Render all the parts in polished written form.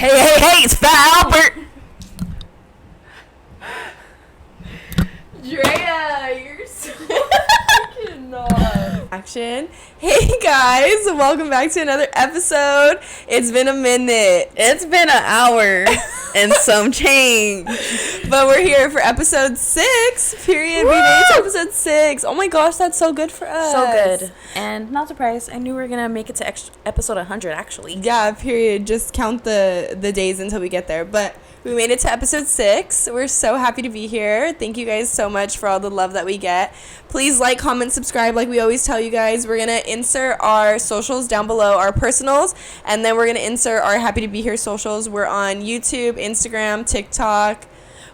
Hey, it's Fat Albert. Drea, you're so fucking not. Action. Hey guys, welcome back to another episode. It's been a minute. It's been an hour and some change. But we're here for episode 6, period. We made it to episode 6. Oh my gosh, that's so good for us. So good. And not surprised, I knew we were going to make it to episode 100, actually. Yeah, period. Just count the days until we get there. But we made it to episode 6. We're so happy to be here. Thank you guys so much for all the love that we get. Please like, comment, subscribe like we always tell you guys. We're going to insert our socials down below, our personals, and then we're going to insert our Happy to Be Here socials. We're on YouTube, Instagram, TikTok.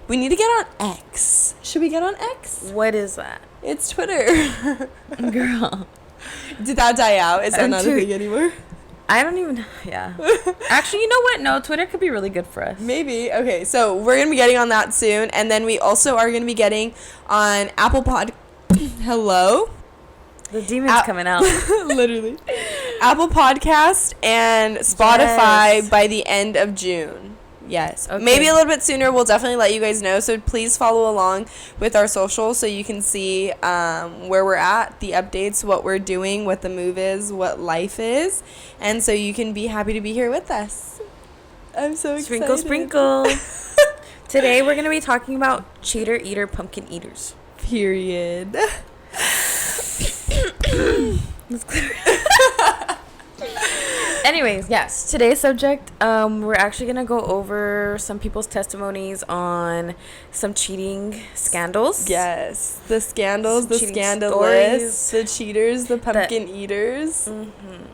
We need to get on X. Should we get on X? What is that? It's Twitter. Girl. Did that die out? Is that not a thing anymore? I don't even, yeah. Actually, you know what? No, Twitter could be really good for us. Maybe. Okay, so we're going to be getting on that soon. And then we also are going to be getting on Apple Pod. Hello? The demon's coming out. Literally. Apple Podcast and Spotify by the end of June. Yes. Okay. Maybe a little bit sooner. We'll definitely let you guys know. So please follow along with our socials so you can see where we're at, the updates, what we're doing, what the move is, what life is. And so you can be happy to be here with us. I'm so excited. Sprinkle. Today we're going to be talking about cheater, eater, pumpkin eaters. Period. Let's clear it. Anyways, yes, today's subject, we're actually going to go over some people's testimonies on some cheating scandals. Yes, the scandals, some the scandalous, the cheaters, the pumpkin eaters. Mm-hmm.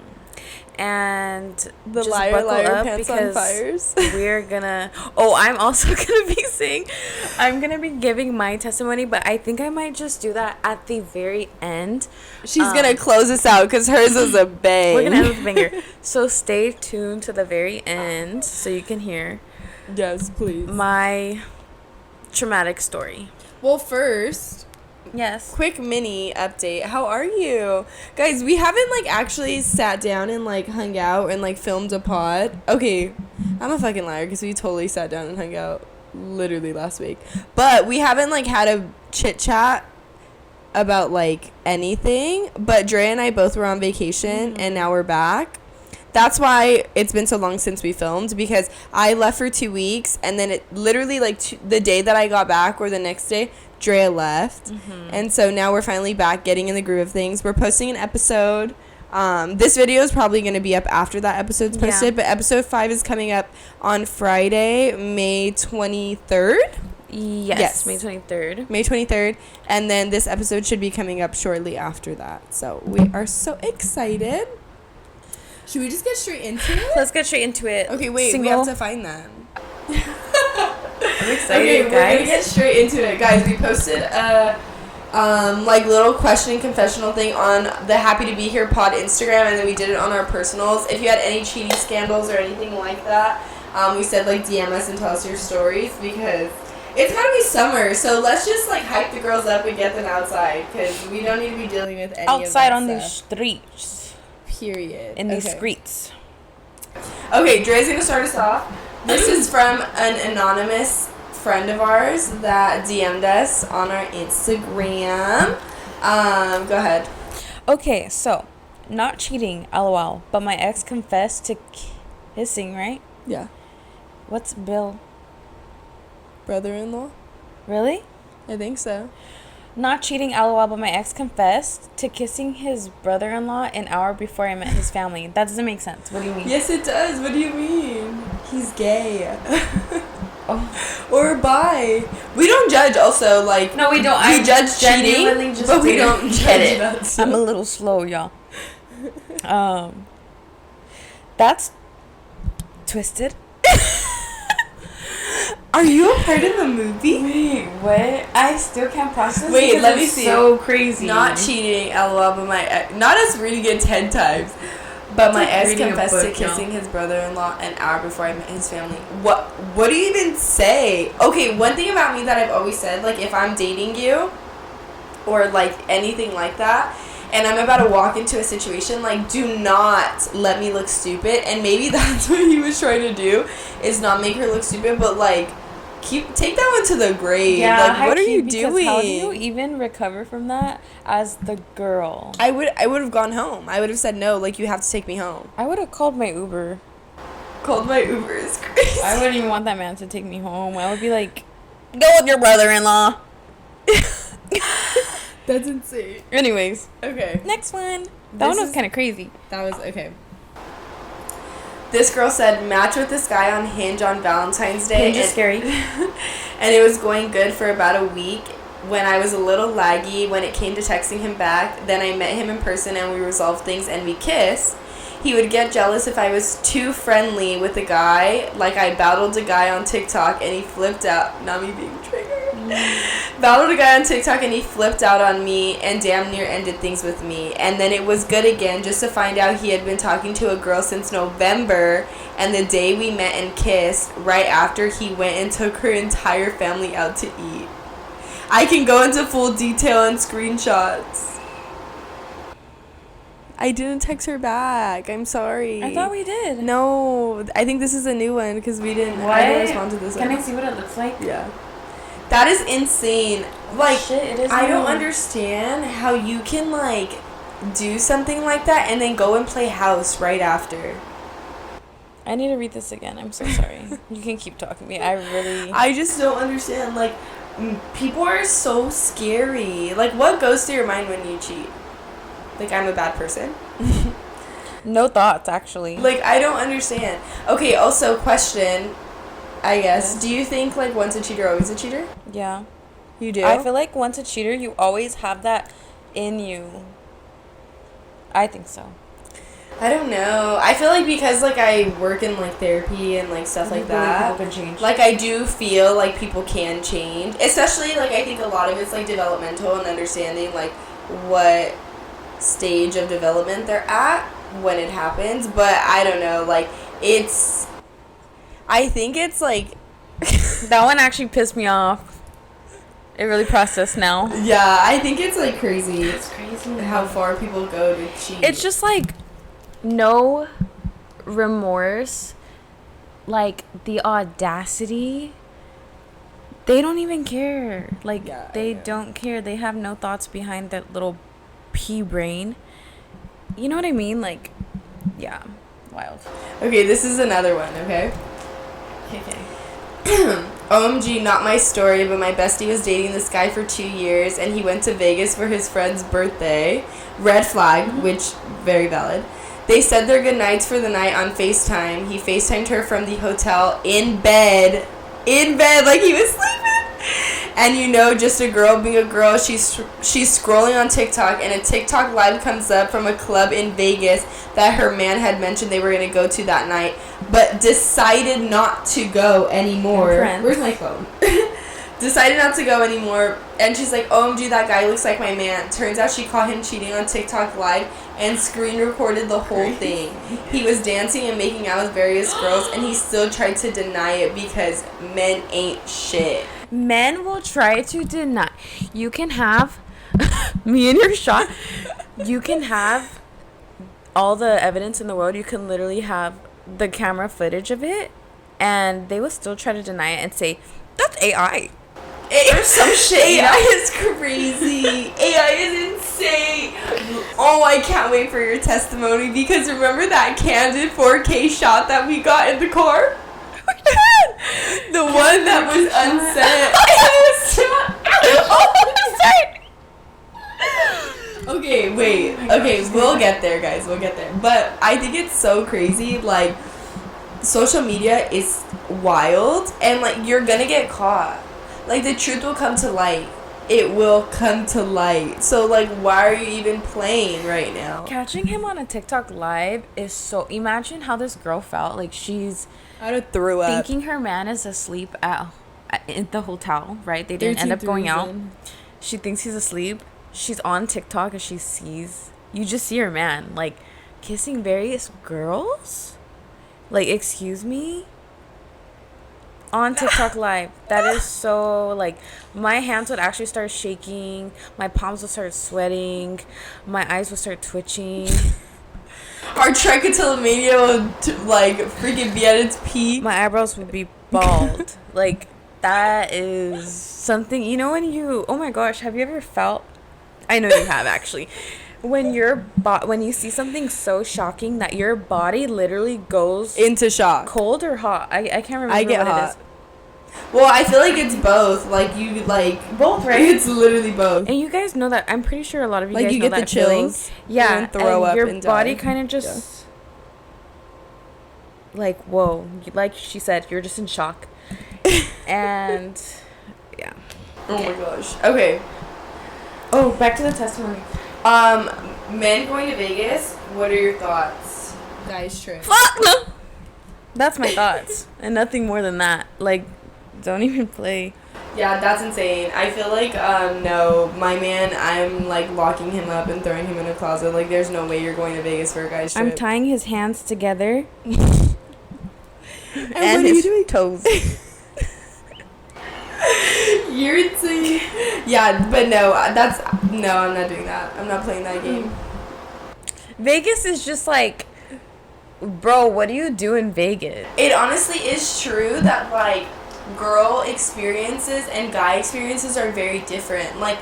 And the just liar, buckle liar, up pants on because fires. We're gonna, I'm also gonna be saying, I'm gonna be giving my testimony, but I think I might just do that at the very end. She's gonna close us out because hers is a bang. We're gonna end with a banger. So stay tuned to the very end so you can hear, yes, please, my traumatic story. Well, first, yes, quick mini update. How are you guys? We haven't actually sat down and hung out and filmed a pod. Okay, I'm a fucking liar because we totally sat down and hung out literally last week, but we haven't had a chit chat about anything. But Drea and I both were on vacation, and now we're back. That's why it's been so long since we filmed, because I left for 2 weeks, and then it literally the day that I got back or the next day, Drea left. And so now we're finally back getting in the groove of things. We're posting an episode. This video is probably going to be up after that episode's posted, but episode 5 is coming up on Friday, May 23rd. Yes, May 23rd. May 23rd. And then this episode should be coming up shortly after that. So we are so excited. Should we just get straight into it? Let's get straight into it. Okay, wait. Single. We have to find them. I'm excited, okay, guys. We're gonna get straight into it, guys. We posted a little question and confessional thing on the Happy to Be Here pod Instagram, and then we did it on our personals. If you had any cheating scandals or anything like that, we said DM us and tell us your stories, because it's gotta be summer, so let's just hype the girls up and get them outside, because we don't need to be dealing with any outside of that on the stuff. streets. Period. In these streets. Okay, Dre's gonna start us off. This is from an anonymous friend of ours that DM'd us on our Instagram. Go ahead. Okay, so not cheating, lol, but my ex confessed to kissing, right? Yeah. What's Bill? Brother-in-law? Really? I think so. Not cheating, lol, but my ex confessed to kissing his brother-in-law an hour before I met his family. That doesn't make sense. What do you mean? Yes, it does. What do you mean? He's gay. Oh. Or bi. We don't judge also, No, we don't. We judge cheating, but we don't judge it. that too. I'm a little slow, y'all. That's twisted. Are you a part of the movie? Wait, what? I still can't process. Wait, let me see. So crazy. Not cheating, lol, but my ex, not us reading it 10 times, but my ex confessed to kissing his brother-in-law an hour before I met his family. What do you even say? Okay, one thing about me that I've always said, if I'm dating you or anything like that, and I'm about to walk into a situation, like, do not let me look stupid. And maybe that's what he was trying to do, is not make her look stupid, but, like, take that one to the grave. Yeah, like, what are you doing? How do you even recover from that as the girl? I would have gone home. I would have said, no, like, you have to take me home. I would have called my Uber. Called my Uber is crazy. I wouldn't even want that man to take me home. I would be like, go with your brother-in-law. That's insane. Anyways. Okay. Next one. That one was kind of crazy. That was, okay. This girl said, match with this guy on Hinge on Valentine's Day. Hinge is scary. And it was going good for about a week when I was a little laggy when it came to texting him back. Then I met him in person and we resolved things and we kissed. He would get jealous if I was too friendly with a guy. Like I battled a guy on TikTok and he flipped out. Not me being triggered. Battled a guy on TikTok and he flipped out on me and damn near ended things with me. And then it was good again just to find out he had been talking to a girl since November. And the day we met and kissed, right after he went and took her entire family out to eat. I can go into full detail and screenshots. I didn't text her back. I'm sorry. I thought we did. No, I think this is a new one because we didn't. I didn't respond to this one. Can I see what it looks like? Yeah. That is insane. Like, shit, it is I don't new. understand how you can, like, do something like that and then go and play house right after. I need to read this again. I'm so sorry. You can keep talking to me. I just don't understand. Like, people are so scary. Like, what goes through your mind when you cheat? Like, I'm a bad person? No thoughts, actually. Like, I don't understand. Okay, also, question, I guess. Do you think, like, once a cheater, always a cheater? Yeah. You do? I feel like once a cheater, you always have that in you. I think so. I don't know. I feel like because, like, I work in, like, therapy and, like, stuff like that. People can change. Like, I do feel like people can change. Especially, like, I think a lot of it's, like, developmental and understanding, like, what stage of development they're at when it happens. But I don't know. Like, I think it's, like... That one actually pissed me off. It really processed now. Yeah, I think it's, like, crazy. It's crazy. How far people go to cheat. It's just, like, no remorse. Like, the audacity. They don't even care. Like, Yeah, they don't care. They have no thoughts behind that little pea brain. You know what I mean? Like, yeah. Wild. Okay, this is another one, okay? Okay. OMG, not my story, but my bestie was dating this guy for 2 years, and he went to Vegas for his friend's birthday. Red flag, which, very valid. They said their goodnights for the night on FaceTime. He FaceTimed her from the hotel in bed, like he was sleeping. And you know, just a girl being a girl, she's scrolling on TikTok, and a TikTok live comes up from a club in Vegas that her man had mentioned they were going to go to that night, but decided not to go anymore. Where's my phone? Decided not to go anymore, and she's like, OMG, that guy looks like my man. Turns out she caught him cheating on TikTok live and screen recorded the whole thing. He was dancing and making out with various girls, and he still tried to deny it because men ain't shit. Men will try to deny. You can have me in your shot. You can have all the evidence in the world. You can literally have the camera footage of it, and they will still try to deny it and say, that's AI. Or some shit. AI is crazy. AI is insane. Oh, I can't wait for your testimony, because remember that candid 4K shot that we got in the car? The one that was unset. Okay, wait. Okay, we'll get there, guys. We'll get there. But I think it's so crazy. Like, social media is wild, and, like, you're gonna get caught. Like, the truth will come to light. It will come to light. So, like, why are you even playing right now? Catching him on a TikTok live is so... Imagine how this girl felt. Like, she's... I'd have threw up. Thinking her man is asleep in the hotel, right? They didn't end up going out. She thinks he's asleep. She's on TikTok and she sees... You just see her man, like, kissing various girls? Like, excuse me? on TikTok live. That is so, like, my hands would actually start shaking. My palms would start sweating. My eyes would start twitching. Our trichotillomania would, like, freaking be at its peak. My eyebrows would be bald. Like, that is something, you know, when you, oh my gosh, have you ever felt, I know you have actually, when when you see something so shocking that your body literally goes into shock. Cold or hot? I can't remember I get what hot. it is. Well, I feel like it's both. Like, you, like... Both, right? It's literally both. And you guys know that. I'm pretty sure a lot of you like, guys you know get that the chills. feeling. Yeah, and throw up your and body die. kind of just... Yeah. Like, whoa. Like she said, you're just in shock. And... Yeah. Oh my gosh. Okay. Oh, back to the testimony. Men going to Vegas, what are your thoughts? Guys trip. Fuck no! That's my thoughts. And nothing more than that. Like, don't even play. Yeah, that's insane. I feel like, no, my man, I'm, like, locking him up and throwing him in a closet. Like, there's no way you're going to Vegas for a guy's trip. I'm tying his hands together. and what are you doing? Toes. You're insane. Yeah, but no, I'm not doing that. I'm not playing that game. Vegas is just like, bro, what do you do in Vegas? It honestly is true that, like, girl experiences and guy experiences are very different. Like,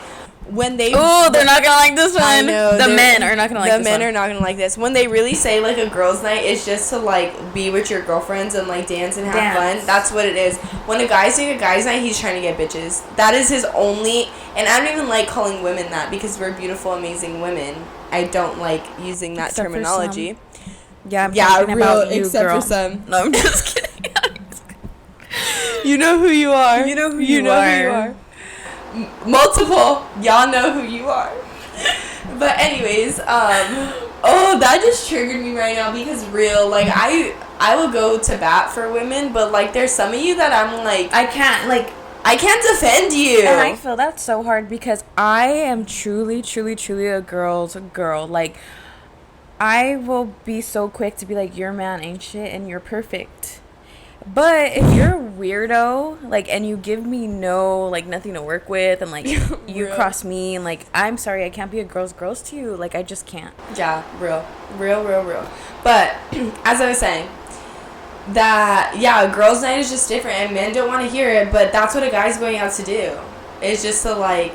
when they... Oh, they're not gonna like this one. I know. The men are not gonna like this one. The men are not gonna like this. When they really say, like, a girl's night is just to, like, be with your girlfriends and, like, dance and have fun. That's what it is. When a guy's doing a guy's night, he's trying to get bitches. That is his only... And I don't even like calling women that because we're beautiful, amazing women. I don't like using that Except terminology. Yeah, I'm talking about you, except girl. for some. No, I'm just kidding. You know who you are. You know who you are. Multiple. Y'all know who you are. But anyways, oh, that just triggered me right now because like, I will go to bat for women, but, like, there's some of you that I'm like, I can't defend you. And I feel that's so hard because I am truly, truly, truly a girl's girl. Like, I will be so quick to be like, your man ain't shit and you're perfect. But if you're a weirdo, like, and you give me nothing to work with, and, like, you cross me, and, like, I'm sorry, I can't be a girl's to you. Like, I just can't. Yeah, real. But, as I was saying, that, yeah, a girl's night is just different, and men don't want to hear it, but that's what a guy's going out to do. It's just to, like,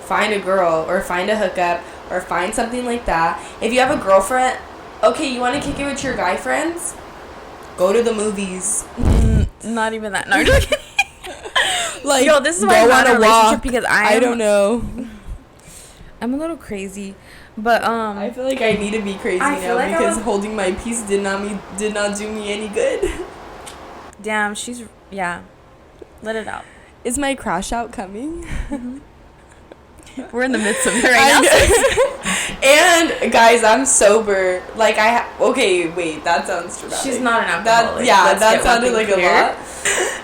find a girl, or find a hookup, or find something like that. If you have a girlfriend, okay, you want to kick it with your guy friends? Go to the movies. Not even that. No, I'm just kidding. Like, yo, this is why I'm not in a relationship because I don't know. I'm a little crazy, but I feel like I need to be crazy now like because holding my peace did not do me any good. Damn, let it out. Is my crash out coming? Mm-hmm. We're in the midst of it right now. And guys, I'm sober. Like okay, wait, that sounds dramatic. She's not an alcoholic. That sounded like clear. A lot.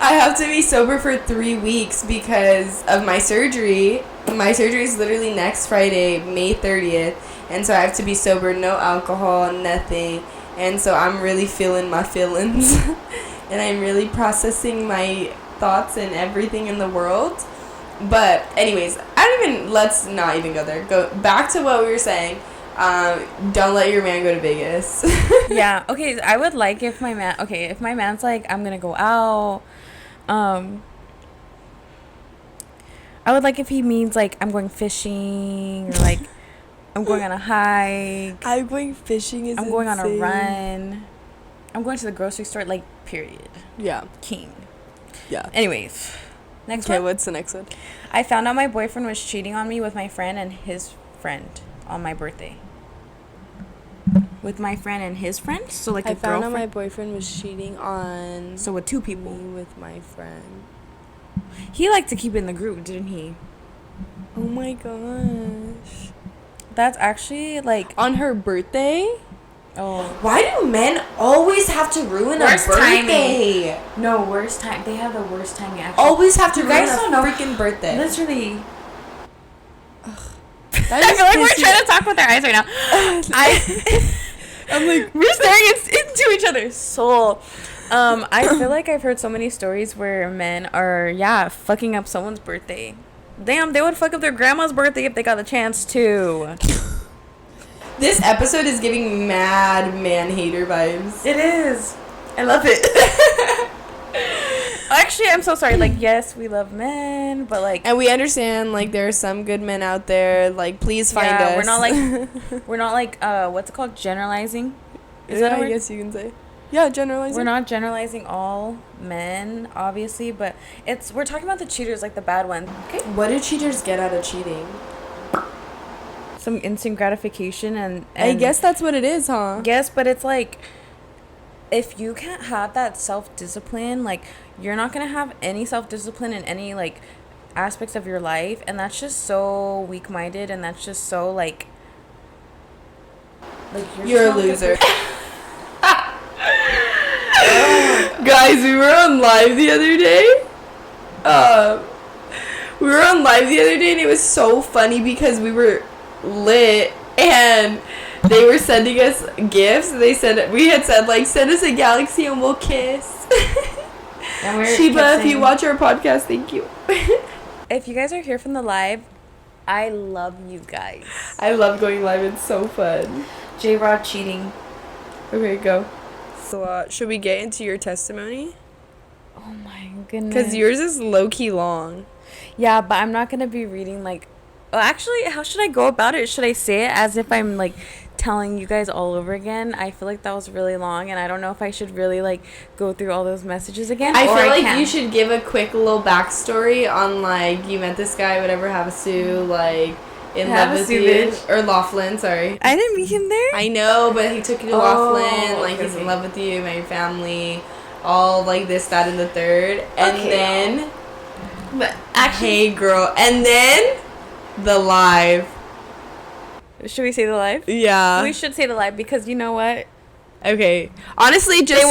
I have to be sober for 3 weeks because of my surgery. My surgery is literally next Friday, May 30th, and so I have to be sober, no alcohol, nothing. And so I'm really feeling my feelings, and I'm really processing my thoughts and everything in the world. But anyways, let's not even go there. Go back to what we were saying. Don't let your man go to Vegas. Yeah, okay, I would like if my man's like, I'm gonna go out, I would like if he means, like, I'm going fishing, or, like, I'm going on a hike. I'm going fishing I'm going on a run. I'm going to the grocery store, like, period. Yeah. King. Yeah. Anyways. Next one. Okay, what's the next one? I found out my boyfriend was cheating on me with my friend and his friend on my birthday. With my friend and his friend? So, like, a girlfriend? I found out my boyfriend was cheating on... So, with two people? Me with my friend. He liked to keep it in the group, didn't he? Oh, my gosh. That's actually, like... On her birthday? Oh. Why do men always have to ruin a birthday? Timing. No, worst time. They have the worst timing, actually. Always have to ruin a freaking birthday. Literally. I feel like we're trying to talk with our eyes right now. I'm like, we're staring into each other's soul. I feel like I've heard so many stories where men are, fucking up someone's birthday. Damn, they would fuck up their grandma's birthday if they got the chance to. This episode is giving mad man hater vibes. It is. I love it. Actually, I'm so sorry. Like, yes, we love men, but like, and we understand like there are some good men out there. Like, please find us. We're not like what's it called? Generalizing. Is that I guess you can say. Yeah, generalizing. We're not generalizing all men, obviously, but we're talking about the cheaters, like the bad ones. Okay. What do cheaters get out of cheating? Some instant gratification and I guess that's what it is, huh? Yes, but it's like, if you can't have that self-discipline, like, you're not gonna have any self-discipline in any like aspects of your life, and that's just so weak-minded, and that's just so like you're a loser. Guys, we were on live the other day. And it was so funny because we were lit and they were sending us gifts. We had said like, send us a galaxy and we'll kiss. Sheba, if you watch our podcast, thank you. If you guys are here from the live, I love you guys. I love going live. It's so fun. J-Rod cheating. Okay, go. So, should we get into your testimony? Oh my goodness. Because yours is low-key long. Yeah, but I'm not going to be reading like... Oh, actually, how should I go about it? Should I say it as if I'm like telling you guys all over again? I feel like that was really long, and I don't know if I should really like go through all those messages again. I feel like you should give a quick little backstory on like, you met this guy, whatever, Havasu, like... in love with you, or Laughlin, sorry. I didn't meet him there. I know, but he took you to Laughlin, like he's in love with you, met your family, all like this, that, and the third, and then, but actually, hey girl, and then the live. Should we say the live? Yeah, we should say the live because you know what? Okay, honestly, just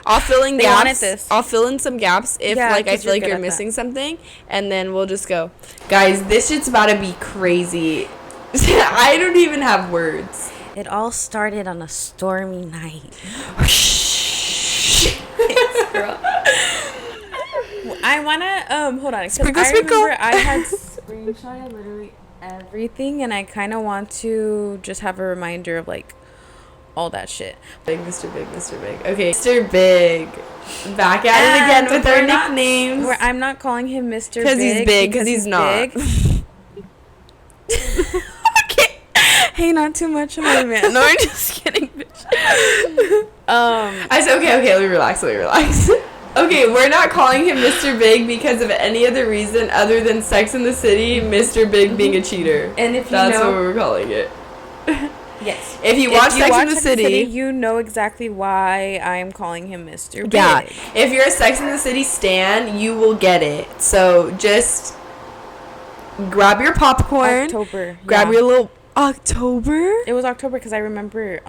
I'll fill in gaps. I'll fill in some gaps if like I feel like you're missing something, and then we'll just go. Guys, this shit's about to be crazy. I don't even have words. It all started on a stormy night. I wanna hold on. Sprinkle. I remember I had screenshotted literally everything, and I kind of want to just have a reminder of like all that shit. Mr. Big. Okay, Mr. Big. Back at it again with our nicknames. I'm not calling him Mr. Big. Because he's big, because he's not. Okay. Hey, not too much of my man. No, I'm just kidding, bitch. I said, okay, let me relax. Okay, we're not calling him Mr. Big because of any other reason other than Sex in the City, Mr. Big being a cheater. And if that's what we're calling it. Yes. If you watch Sex in the City, you know exactly why I'm calling him Mr. Big. Yeah. If you're a Sex in the City stan, you will get it. So just grab your popcorn. October. Grab your little... October? It was October because I remember...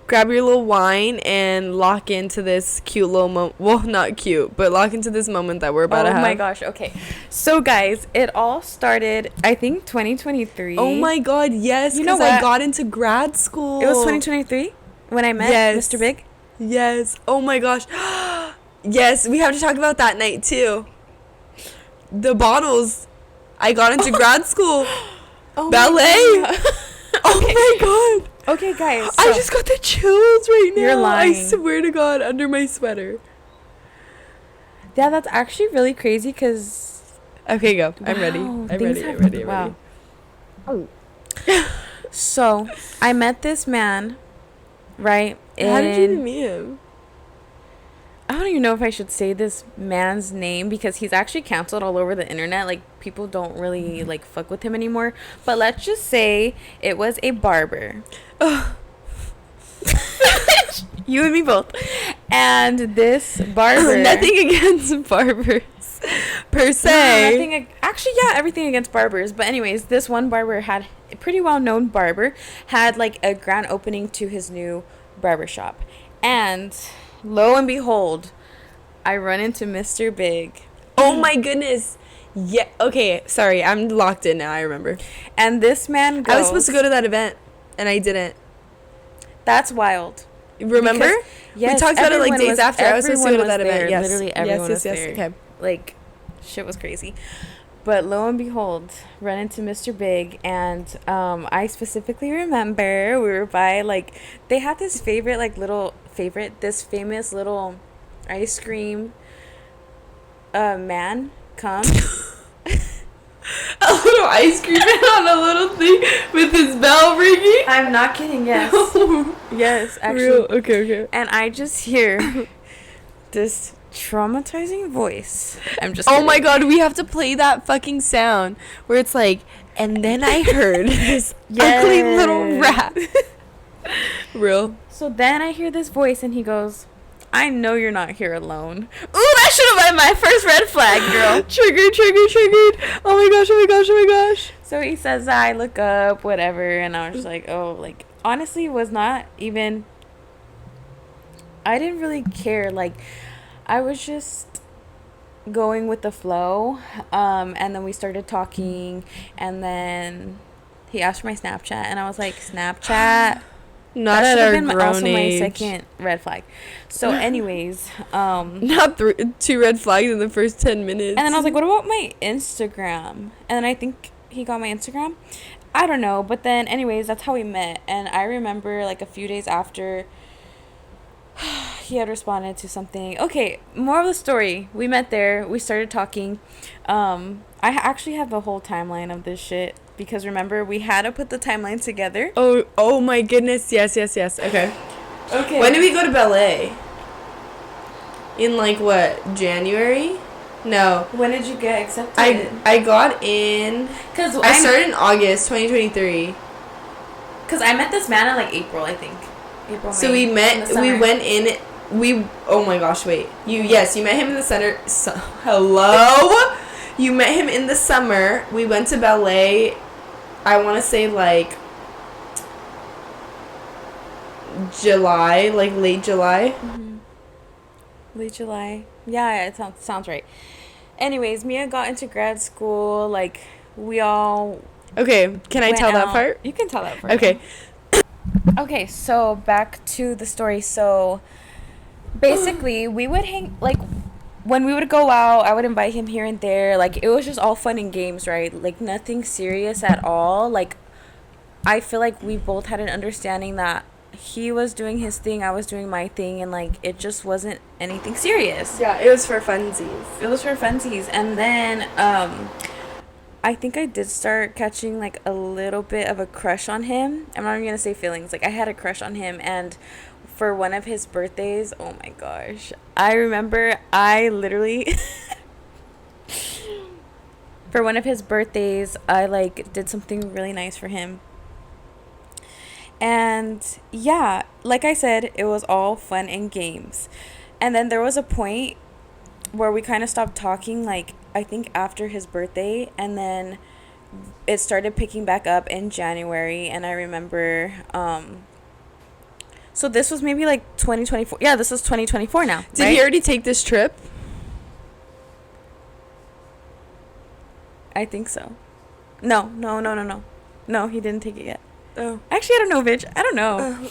Grab your little wine and lock into this cute little moment. Well, not cute, but lock into this moment that we're about to have. Oh my gosh, okay. So guys, it all started, I think, 2023. Oh my god, yes, because I got into grad school. It was 2023 when I met Mr. Big? Yes. Oh my gosh. Yes, we have to talk about that night too. The bottles. I got into grad school. Oh ballet. Oh my god. Okay, guys. So I just got the chills right now. You're lying. I swear to God, under my sweater. Yeah, that's actually really crazy because... Okay, go. I'm ready. I'm ready. Wow. Oh. So, I met this man, right? How did you even meet him? I don't even know if I should say this man's name because he's actually canceled all over the internet. Like, people don't really, like, fuck with him anymore. But let's just say it was a barber. You and me both. And this barber... Nothing against barbers, per se. Actually, yeah, everything against barbers. But anyways, this one barber had... A pretty well-known barber had, like, a grand opening to his new barber shop. And... lo and behold, I run into Mr. Big. Oh my goodness. Yeah. Okay. Sorry. I'm locked in now. I remember. And this man goes... I was supposed to go to that event, and I didn't. That's wild. Remember? Because, yes, we talked about it like everyone days was- after. I was supposed to go to everyone that was event. there. Yes. Literally everyone was yes. there. Okay. Like, shit was crazy. But lo and behold, run into Mr. Big, and I specifically remember we were by, like, they had this this famous little ice cream man come. A little ice cream man on a little thing with his bell ringing. I'm not kidding, yes. Yes, actually. Real? Okay. And I just hear this traumatizing voice. I'm just Oh kidding. my god, we have to play that fucking sound where it's like, and then I heard this ugly little rat. Real. So then I hear this voice, and he goes, I know you're not here alone. Ooh, that should have been my first red flag, girl. Triggered. Oh my gosh. So he says, I look up, whatever, and I was just like, oh, like, honestly, was not even, I didn't really care, like, I was just going with the flow, and then we started talking, and then he asked for my Snapchat, and I was like, Snapchat? Not that at our been grown also age. my second red flag. So anyways, Not 2 red flags in the first 10 minutes. and then I was like, what about my Instagram? And I think he got my Instagram. I don't know. But then anyways, that's how we met. And I remember like a few days after he had responded to something. Okay, more of the story. We met there. We started talking. I actually have a whole timeline of this shit. Because remember, we had to put the timeline together. Oh my goodness. Yes. Okay. Okay. When did we go to ballet? In like what, January? No. When did you get accepted? I got in. Because I started in August 2023. Because I met this man in like April, I think. April. So May, we met. We went in. Oh my gosh! Wait. You met him in the center. Hello. You met him in the summer. We went to ballet. I want to say like July, like late July. Mm-hmm. Late July. Yeah, it sounds right. Anyways, Miah got into grad school. Like, we all. Okay, can I tell that part? You can tell that part. Okay. Okay, so back to the story. So basically, we would hang, like, when we would go out, I would invite him here and there. Like, it was just all fun and games, right? Like, nothing serious at all. Like, I feel like we both had an understanding that he was doing his thing, I was doing my thing, and, like, it just wasn't anything serious. Yeah, it was for funsies. It was for funsies. And then, I think I did start catching, like, a little bit of a crush on him. I'm not even gonna say feelings. Like, I had a crush on him, and for one of his birthdays, oh my gosh, I remember I literally for one of his birthdays, I like did something really nice for him. And yeah, like I said, it was all fun and games. And then there was a point where we kind of stopped talking, like I think after his birthday, and then it started picking back up in January. And I remember so this was maybe like 2024. Yeah, this is 2024 now. Did right? he already take this trip? I think so. No. No, he didn't take it yet. Oh. Actually, I don't know, bitch. I don't know.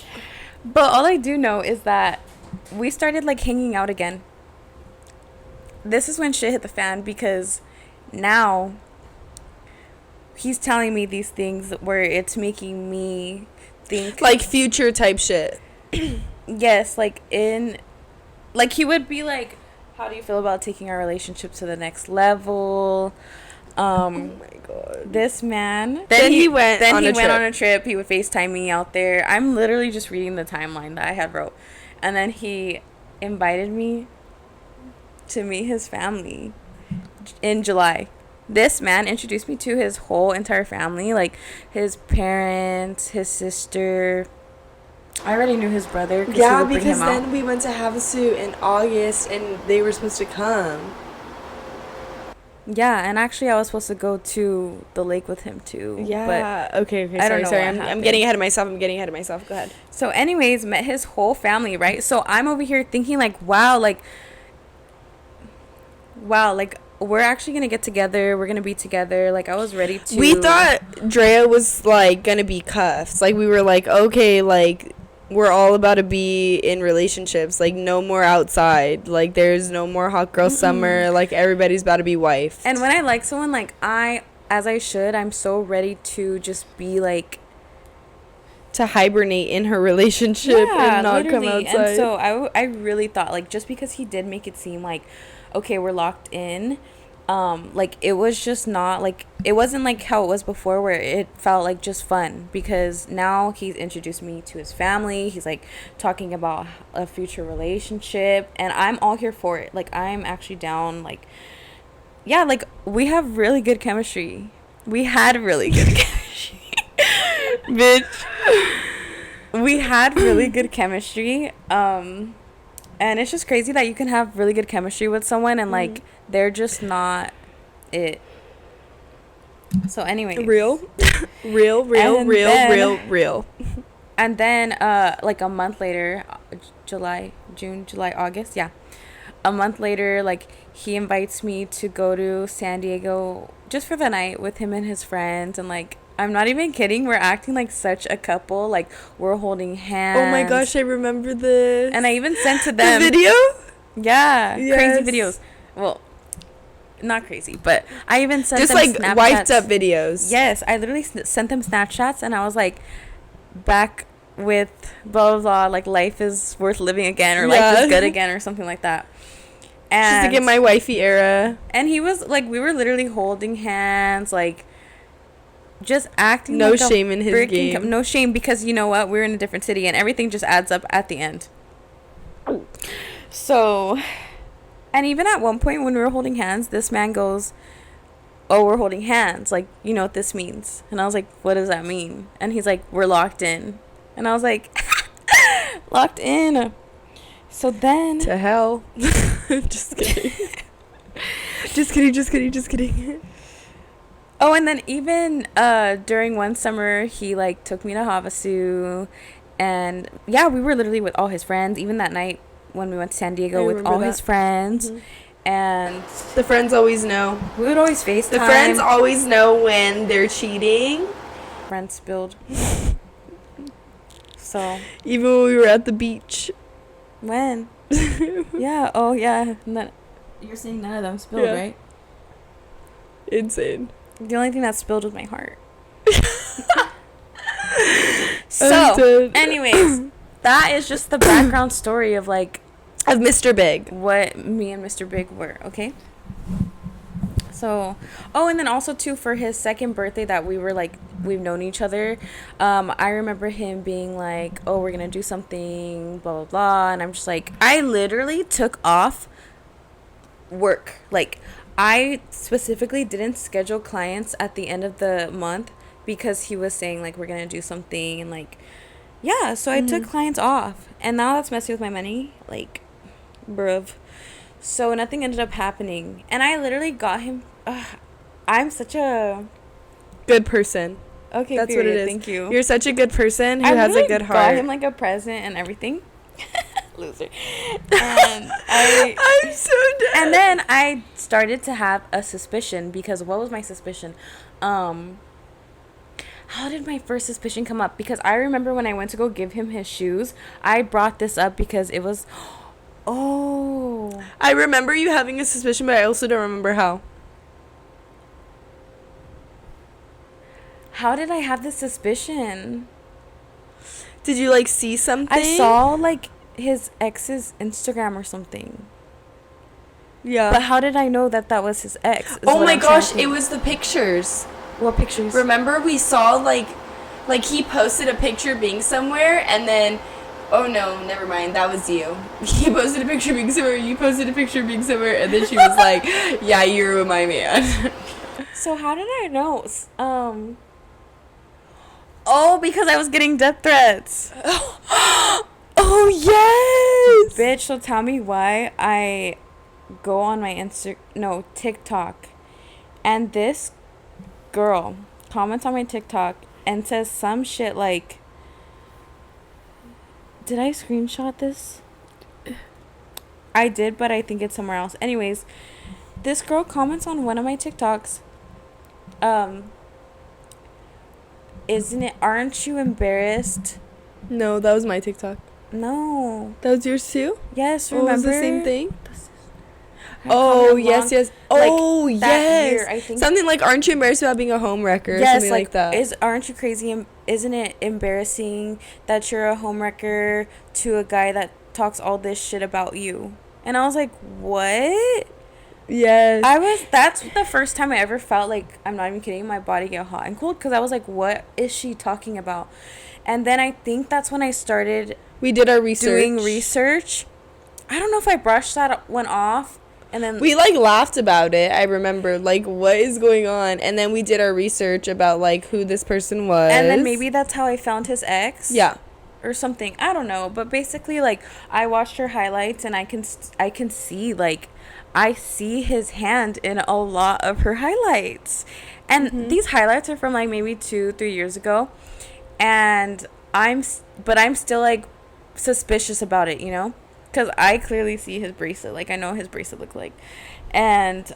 But all I do know is that we started like hanging out again. This is when shit hit the fan, because now he's telling me these things where it's making me think Like future type shit. yes, like he would be like, how do you feel about taking our relationship to the next level? Oh my god. This man. Then he went on a trip. He would FaceTime me out there. I'm literally just reading the timeline that I had wrote. And then he invited me to meet his family in July. This man introduced me to his whole entire family, like his parents, his sister. I already knew his brother. Yeah, because then we went to Havasu in August and they were supposed to come. Yeah, and actually I was supposed to go to the lake with him too. Yeah. But Okay. I don't know Sorry. what I'm happened. getting ahead of myself. Go ahead. So anyways, met his whole family, right? So I'm over here thinking like, wow, like we're actually gonna get together, we're gonna be together. Like I was ready to. We thought Drea was like gonna be cuffed. Like we were like, okay, like we're all about to be in relationships. Like, no more outside. Like, there's no more hot girl summer. Like, everybody's about to be wifed. And when I like someone, like, as I should, I'm so ready to just be, like... to hibernate in her relationship and not literally. come outside. And so I really thought, like, just because he did make it seem like, okay, we're locked in, like, it was just not, like, it wasn't like how it was before where it felt like just fun, because now he's introduced me to his family. He's, like, talking about a future relationship, and I'm all here for it. Like, I'm actually down. Like, yeah, like, we have really good chemistry. We had really good chemistry. Bitch. We had really good chemistry. And it's just crazy that you can have really good chemistry with someone and, like, they're just not it. So anyway. Real. And then, like, a month later, July, August, yeah. A month later, like, he invites me to go to San Diego just for the night with him and his friends. And, like, I'm not even kidding. We're acting like such a couple. Like, we're holding hands. Oh my gosh, I remember this. And I even sent to them. The video? Yeah. Yes. Crazy videos. Well, not crazy, but I even sent just, them like, Snapchats. wiped up videos. Yes. I literally sent them Snapchats, and I was like, back with blah, blah, blah. Like, life is worth living again, or life is good again, or something like that. And just to get my wifey era. And he was, like, we were literally holding hands, like, just acting no like shame in his game. No shame, because you know what? We're in a different city, and everything just adds up at the end. So, and even at one point when we were holding hands, this man goes, oh, we're holding hands. Like, you know what this means? And I was like, what does that mean? And he's like, we're locked in. And I was like, locked in. So then... to hell. Just kidding. Just kidding. Oh, and then even during one summer, he, like, took me to Havasu. And, yeah, we were literally with all his friends. Even that night when we went to San Diego with all his friends. And... the friends always know. we would always FaceTime. The friends always know when they're cheating. Friends spilled. So... even when we were at the beach. when? Yeah. Oh, yeah. You're saying none of them spilled, right? Insane. The only thing that spilled was my heart. So, anyways, that is just the background story of, like... of Mr. Big. what me and Mr. Big were, okay? So, oh, and then also, too, for his second birthday that we were, like, we've known each other, I remember him being like, oh, we're gonna do something, blah, blah, blah, and I'm just like, I literally took off work. Like, I specifically didn't schedule clients at the end of the month because he was saying, like, we're gonna do something, and, like, yeah, so I took clients off, and now that's messing with my money, like, bruv. So nothing ended up happening, and I literally got him. I'm such a good person. Okay, that's period. what it is. Thank you. You're such a good person who has a good heart. I got him, like, a present and everything. Loser. And I'm so dead. And then I started to have a suspicion, because what was my suspicion? How did my first suspicion come up? Because I remember when I went to go give him his shoes, I brought this up because it was... oh. I remember you having a suspicion, but I also don't remember how. How did I have this suspicion? Did you, like, see something? I saw, like, his ex's Instagram or something. Yeah. But how did I know that that was his ex? Oh my gosh, it was the pictures. What pictures? Remember we saw, like he posted a picture being somewhere, and then, oh no, never mind, that was you. He posted a picture being somewhere, you posted a picture being somewhere, and then she was like, yeah, you're my man. So how did I know? Oh, because I was getting death threats. Oh, yes! Bitch, so tell me why I go on my TikTok, and this girl comments on my TikTok and says some shit like, did I screenshot this? I did, but I think it's somewhere else. Anyways, this girl comments on one of my TikToks, aren't you embarrassed No, that was my TikTok. No. That was yours too? Yes, Oh, it remember? was the same thing? I Oh, commented yes, along, yes. Oh, like, that yes. year, I think. Something like, aren't you embarrassed about being a homewrecker? Or Yes, something like that. aren't you crazy? Isn't it embarrassing that you're a homewrecker to a guy that talks all this shit about you? And I was like, what? Yes. That's the first time I ever felt like, I'm not even kidding, my body get hot and cold, because I was like, what is she talking about? And then I think that's when I started We did our research. doing research. I don't know if I brushed that one off, and then We, like, laughed about it. I remember, like, what is going on? And then we did our research about, like, who this person was. and then maybe that's how I found his ex. Yeah. Or something. I don't know. But basically, like, I watched her highlights, and I can see, like, I see his hand in a lot of her highlights. And these highlights are from, like, maybe 2-3 years ago. And I'm still, like, suspicious about it, you know? Because I clearly see his bracelet. Like, I know what his bracelet looked like. And,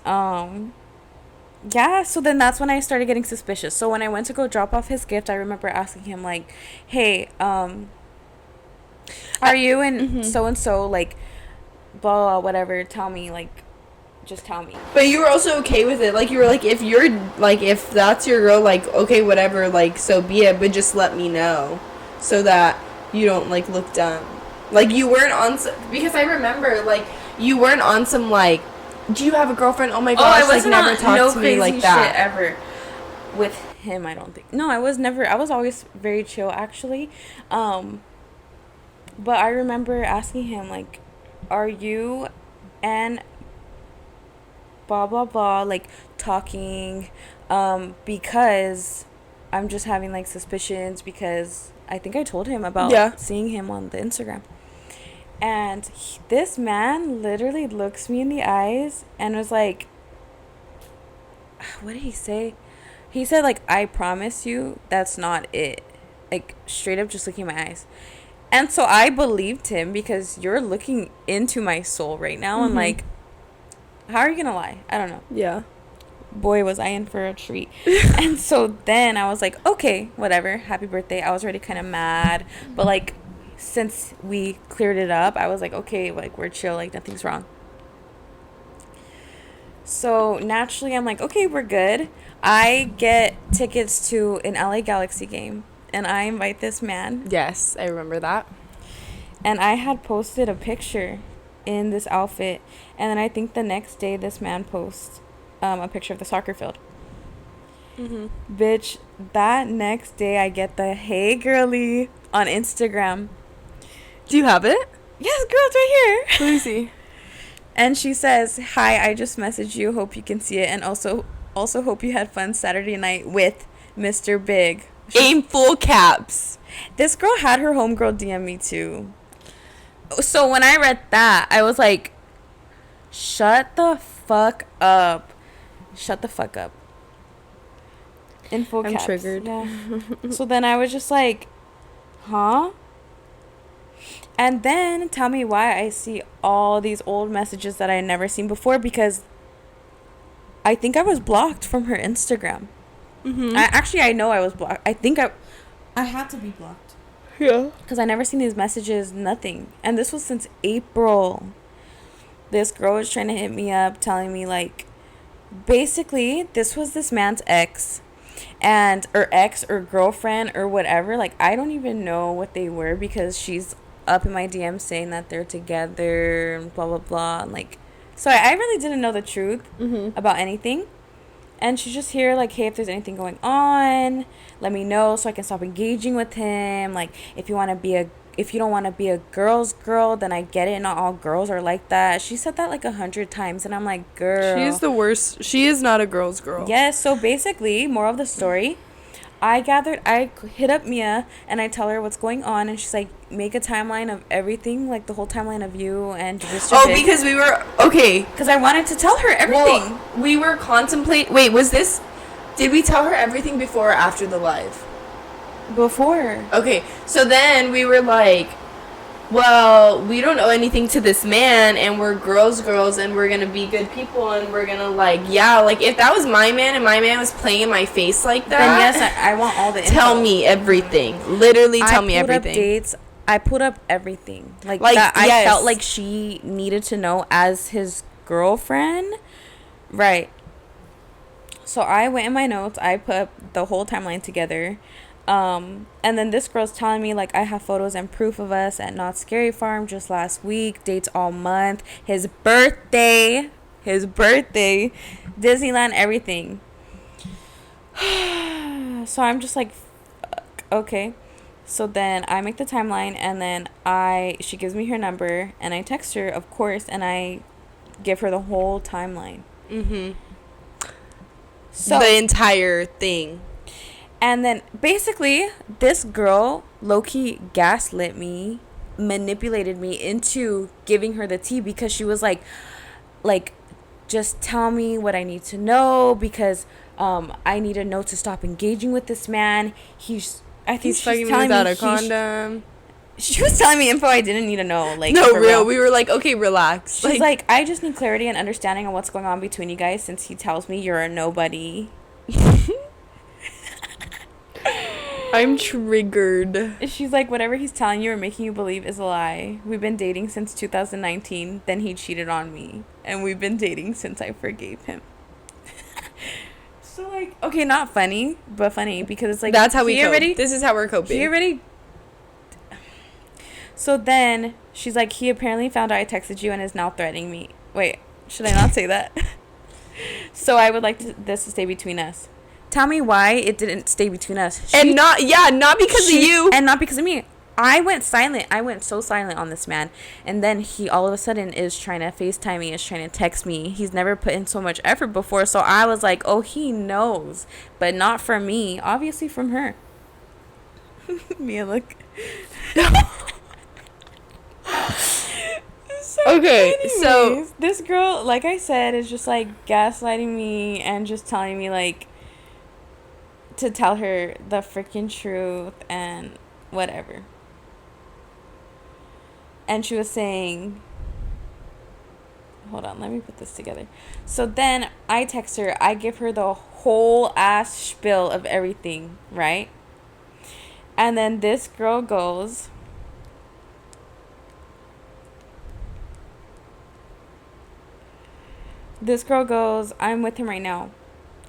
yeah, so then that's when I started getting suspicious. So when I went to go drop off his gift, I remember asking him, like, hey, are you and so-and-so, like, blah, whatever, tell me, like, just tell me. But you were also okay with it. Like, you were like, if you're, like, if that's your girl, like, okay, whatever, like, so be it. But just let me know so that you don't, like, look dumb. Like, you weren't on because I remember, like, you weren't on some, like, do you have a girlfriend? Oh, my gosh, like, never talk to me like that. Shit ever with him, I don't think. No, I was always very chill, actually. But I remember asking him, like, are you and blah blah blah, like, talking, because I'm just having, like, suspicions, because I think I told him about seeing him on the Instagram. And this man literally looks me in the eyes and was like, what did he say? He said, like, I promise you that's not it. Like, straight up just looking in my eyes. And so I believed him, because you're looking into my soul right now. And, like, how are you going to lie? I don't know. Yeah. Boy, was I in for a treat. And so then I was like, okay, whatever. Happy birthday. I was already kind of mad. But, like, since we cleared it up, I was like, okay, like, we're chill, like, nothing's wrong. So naturally I'm like, okay, we're good. I get tickets to an LA Galaxy game, and I invite this man. Yes, I remember that. And I had posted a picture in this outfit, and then I think the next day this man posts a picture of the soccer field. Bitch, that next day I get the hey girly on Instagram. Do you have it? Yes, girl, it's right here. Let me see. And she says, hi, I just messaged you. Hope you can see it. And also hope you had fun Saturday night with Mr. Big. In full caps. This girl had her homegirl DM me too. So when I read that, I was like, shut the fuck up. Shut the fuck up. In full caps. I'm triggered. Yeah. So then I was just like, huh? And then tell me why I see all these old messages that I had never seen before, because I think I was blocked from her Instagram. I know I was blocked. I think I had to be blocked. Yeah. Because I never seen these messages, nothing. And this was since April. This girl was trying to hit me up, telling me, like, basically, this was this man's ex. Or ex or girlfriend or whatever. Like, I don't even know what they were, because she's up in my DM saying that they're together and blah blah blah, and like, so I really didn't know the truth about anything. And she's just here like, hey, if there's anything going on, let me know so I can stop engaging with him. Like, if you don't want to be a girl's girl, then I get it. Not all girls are like that. She said that like 100 times, and I'm like, girl, she is the worst. She is not a girl's girl. Yes. So basically, moral of the story, I hit up Miah and I tell her what's going on, and she's like, make a timeline of everything, like the whole timeline of you and Mr. Oh, Big. because we were okay. Because I wanted to tell her everything. Well, we were contemplating. Wait, did we tell her everything before or after the live? Before. Okay, so then we were like, well, we don't owe anything to this man, and we're girls, and we're gonna be good people, and we're gonna, like, yeah, like, if that was my man, and my man was playing in my face like that, then yes, I want all the info. Tell me everything. Literally tell me everything. Dates. I put up everything. Like that I felt like she needed to know as his girlfriend. Right. So I went in my notes. I put up the whole timeline together. And then this girl's telling me, like, I have photos and proof of us at Not Scary Farm just last week. Dates all month. His birthday. Disneyland, everything. So I'm just like, fuck, okay. So then I make the timeline, and then she gives me her number, and I text her, of course, and I give her the whole timeline. Mm-hmm. So the entire thing. And then basically this girl low-key gaslit me, manipulated me into giving her the tea, because she was like just tell me what I need to know, because I need to know to stop engaging with this man. He's fucking me without a condom. She was telling me info I didn't need to know. Like, no, real. We were like, okay, relax. She's like, I just need clarity and understanding on what's going on between you guys, since he tells me you're a nobody. I'm triggered. She's like, whatever he's telling you or making you believe is a lie. We've been dating since 2019. Then he cheated on me. And we've been dating since I forgave him. So, like, okay, not funny, but funny, because it's like, that's how we cope. This is how we're coping. So then she's like, he apparently found out I texted you and is now threatening me. Wait, should I not say that? So I would like this to stay between us. Tell me why it didn't stay between us. And not because of you. And not because of me. I went silent. I went so silent on this man. And then he all of a sudden is trying to FaceTime me, is trying to text me. He's never put in so much effort before. So I was like, oh, he knows. But not from me. Obviously from her. Miah, look. Okay, so this girl, like I said, is just like gaslighting me and just telling me, like, to tell her the freaking truth and whatever. And she was saying, hold on, let me put this together. So then I text her, I give her the whole ass spiel of everything, right? And then this girl goes, I'm with him right now.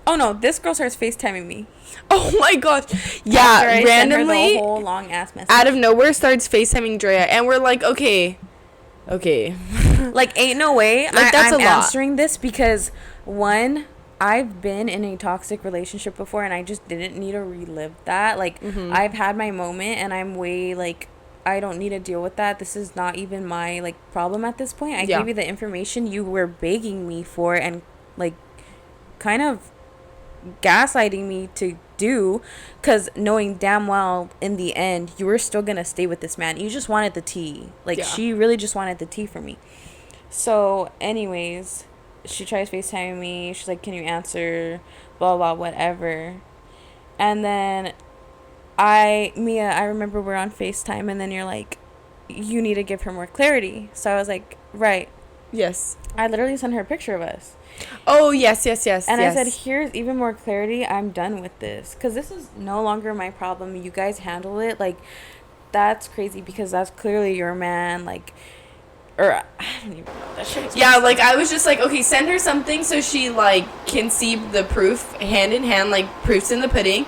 Oh no, this girl starts FaceTiming me. Oh my gosh. Yeah, randomly, the whole long ass message. Out of nowhere starts FaceTiming Drea, and we're like, okay. Like, ain't no way I'm answering this, because one, I've been in a toxic relationship before, and I just didn't need to relive that. Like, I've had my moment, and I'm way, like, I don't need to deal with that. This is not even my, like, problem at this point. I gave you the information you were begging me for, and, like, kind of gaslighting me to do, because knowing damn well in the end you were still gonna stay with this man. You just wanted the tea. Like, she really just wanted the tea from me. So anyways, she tries FaceTiming me. She's like, can you answer, blah blah whatever. And then Miah, I remember we're on FaceTime, and then you're like, you need to give her more clarity. So I was like, right, yes. I literally sent her a picture of us. Oh, yes. And I said, here's even more clarity. I'm done with this, because this is no longer my problem. You guys handle it. Like, that's crazy, because that's clearly your man. Like, or I don't even know. That shit was like, I was just like, okay, send her something so she, like, can see the proof hand in hand, like, proof's in the pudding.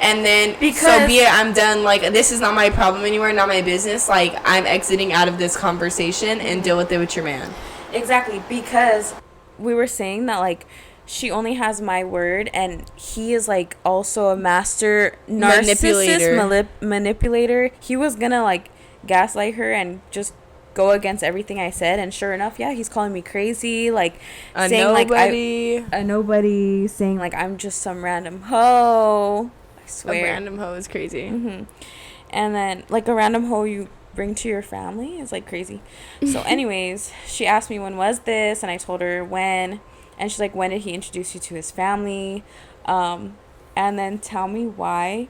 And then, so be it, I'm done. Like, this is not my problem anymore, not my business. Like, I'm exiting out of this conversation, and deal with it with your man. Exactly, because we were saying that, like, she only has my word, and he is, like, also a master narcissist manipulator. He was gonna, like, gaslight her and just go against everything I said, and sure enough, he's calling me crazy, like, saying nobody. Like, a nobody, saying, like, I'm just some random hoe. I swear, a random hoe is crazy. And then, like, a random hoe you bring to your family is, like, crazy. So anyways, she asked me when was this, and I told her when, and she's like, when did he introduce you to his family? And then tell me why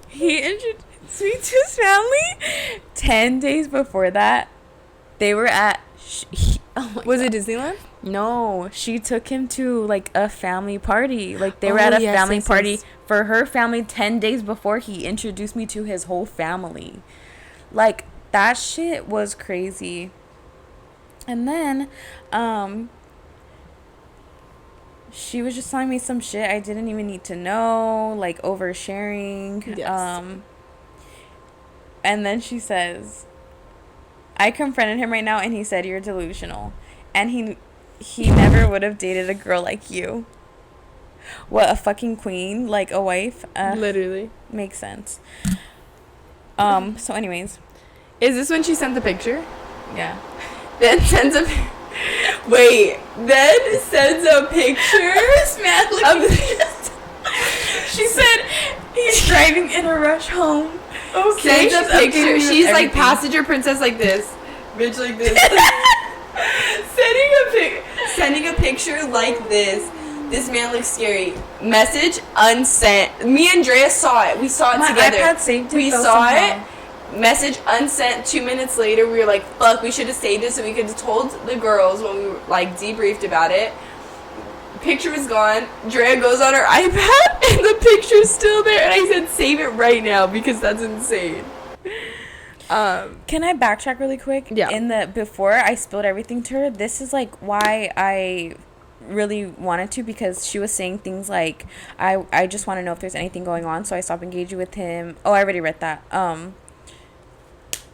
he introduced Sweet Tooth's family, 10 days before that, they were at... Was it Disneyland? No, she took him to, like, a family party. Like, they were at a family party for her family 10 days before he introduced me to his whole family. Like, that shit was crazy. And then, she was just telling me some shit I didn't even need to know, like, oversharing. Yes. And then she says, I confronted him right now, and he said, you're delusional. And he never would have dated a girl like you. What, a fucking queen? Like, a wife? Literally. Makes sense. So anyways. Is this when she sent the picture? Yeah. Then sends a... Wait. Then sends a picture? This man looking... She said, he's driving in a rush home. Okay. Sends a picture. She's like passenger princess like this. Bitch like this. Sending a picture like this. This man looks scary. Message unsent. Me and Drea saw it. We saw it together. iPad saved it. We saw it. Message unsent. 2 minutes later, we were like, fuck, we should have saved it so we could have told the girls when we were like debriefed about it. Picture was gone. Drea goes on her iPad and the picture's still there. And I said, save it right now because that's insane. Can I backtrack really quick? Yeah. Before I spilled everything to her, this is like why I really wanted to, because she was saying things like, I just want to know if there's anything going on, so I stopped engaging with him. Oh, I already read that.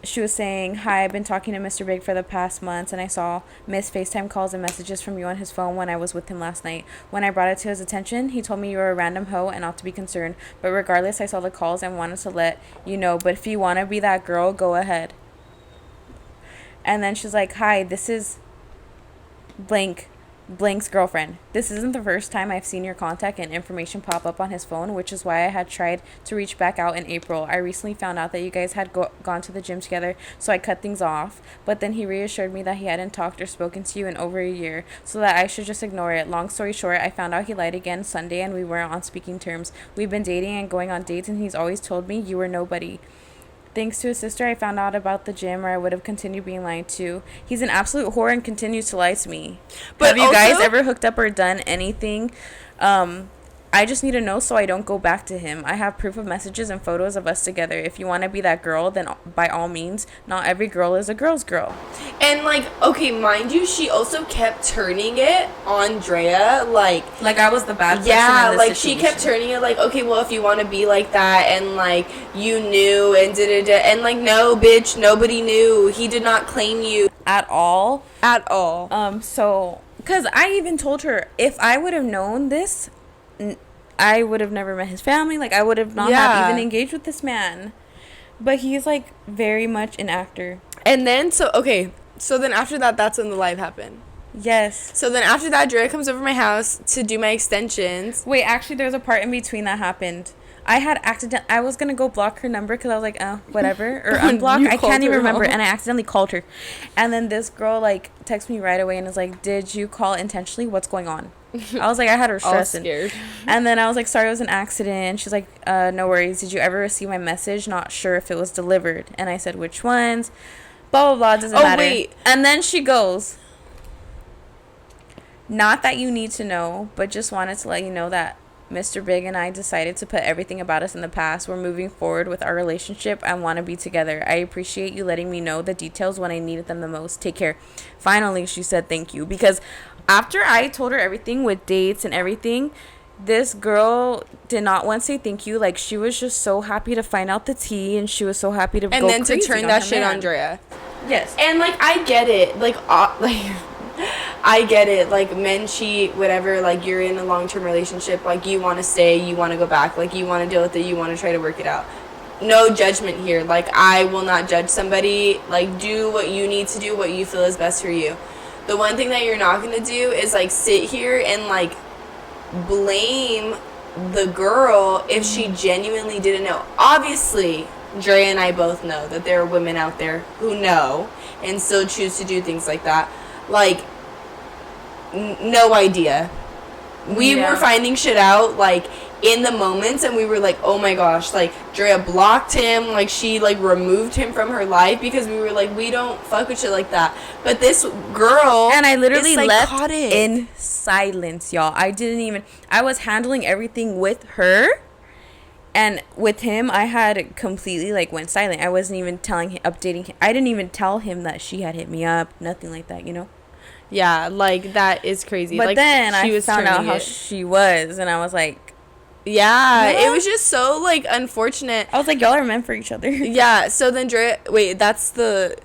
She was saying, hi, I've been talking to Mr. Big for the past months, and I saw missed FaceTime calls and messages from you on his phone when I was with him last night. When I brought it to his attention, he told me you were a random hoe and not to be concerned. But regardless, I saw the calls and wanted to let you know. But if you want to be that girl, go ahead. And then she's like, hi, this is Blank's girlfriend. This isn't the first time I've seen your contact and information pop up on his phone, which is why I had tried to reach back out in April. I recently found out that you guys had gone to the gym together, so I cut things off. But then he reassured me that he hadn't talked or spoken to you in over a year, so that I should just ignore it. Long story short, I found out he lied again Sunday and we weren't on speaking terms. We've been dating and going on dates, and he's always told me you were nobody. Thanks to his sister, I found out about the gym, or I would have continued being lied to. He's an absolute whore and continues to lie to me. But have you guys ever hooked up or done anything? I just need to know so I don't go back to him. I have proof of messages and photos of us together. If you want to be that girl, then by all means. Not every girl is a girl's girl. And, like, okay, mind you, she also kept turning it on Drea, like I was the bad person yeah, in this like, situation. she kept turning it, like, okay, well, if you want to be like that, and, like, you knew, and da-da-da, and, like, no, bitch, nobody knew. He did not claim you. At all. At all. So, because I even told her, if I would have known this... I would have never met his family. Like, I would have not have even engaged with this man. But he's, like, very much an actor. And then, so then after that, that's when the live happened. Yes. So then after that, Drea comes over to my house to do my extensions. Wait, actually, there's a part in between that happened. I was going to go block her number because I was like, whatever. Or unblock. I can't even remember. And I accidentally called her. And then this girl, like, texted me right away and was like, did you call intentionally? What's going on? I was like, I had her stressed. All scared. And then I was like, sorry, it was an accident. She's like, no worries. Did you ever receive my message? Not sure if it was delivered. And I said, which ones? Blah, blah, blah. Doesn't matter. Wait. And then she goes, not that you need to know, but just wanted to let you know that Mr. Big and I decided to put everything about us in the past. We're moving forward with our relationship and want to be together. I appreciate you letting me know the details when I needed them the most. Take care. Finally, she said thank you. Because after I told her everything with dates and everything, this girl did not want to say thank you. Like, she was just so happy to find out the tea, and she was so happy to go and then to crazy turn on that her shit man. on Drea. Yes. And, like, I get it. Like, I get it. Like, men cheat, whatever. Like, you're in a long-term relationship. Like, you want to stay. You want to go back. Like, you want to deal with it. You want to try to work it out. No judgment here. Like, I will not judge somebody. Like, do what you need to do, what you feel is best for you. The one thing that you're not going to do is, like, sit here and, like, blame the girl if she genuinely didn't know. Obviously, Drea and I both know that there are women out there who know and still choose to do things like that. Like, no idea. We were finding shit out, like, in the moments, and we were like, oh my gosh, like Drea blocked him, like she like removed him from her life because we were like, we don't fuck with shit like that. But this girl, and I literally left psychotic. in silence, y'all. I was handling everything with her, and with him I had completely like went silent. I wasn't even updating him. I didn't even tell him that she had hit me up, nothing like that, you know. Yeah, like that is crazy. But like, then I found out how she was, and I was like, yeah, what? It was just so like unfortunate. I was like, y'all are meant for each other. Yeah, so then Drea, wait, that's the,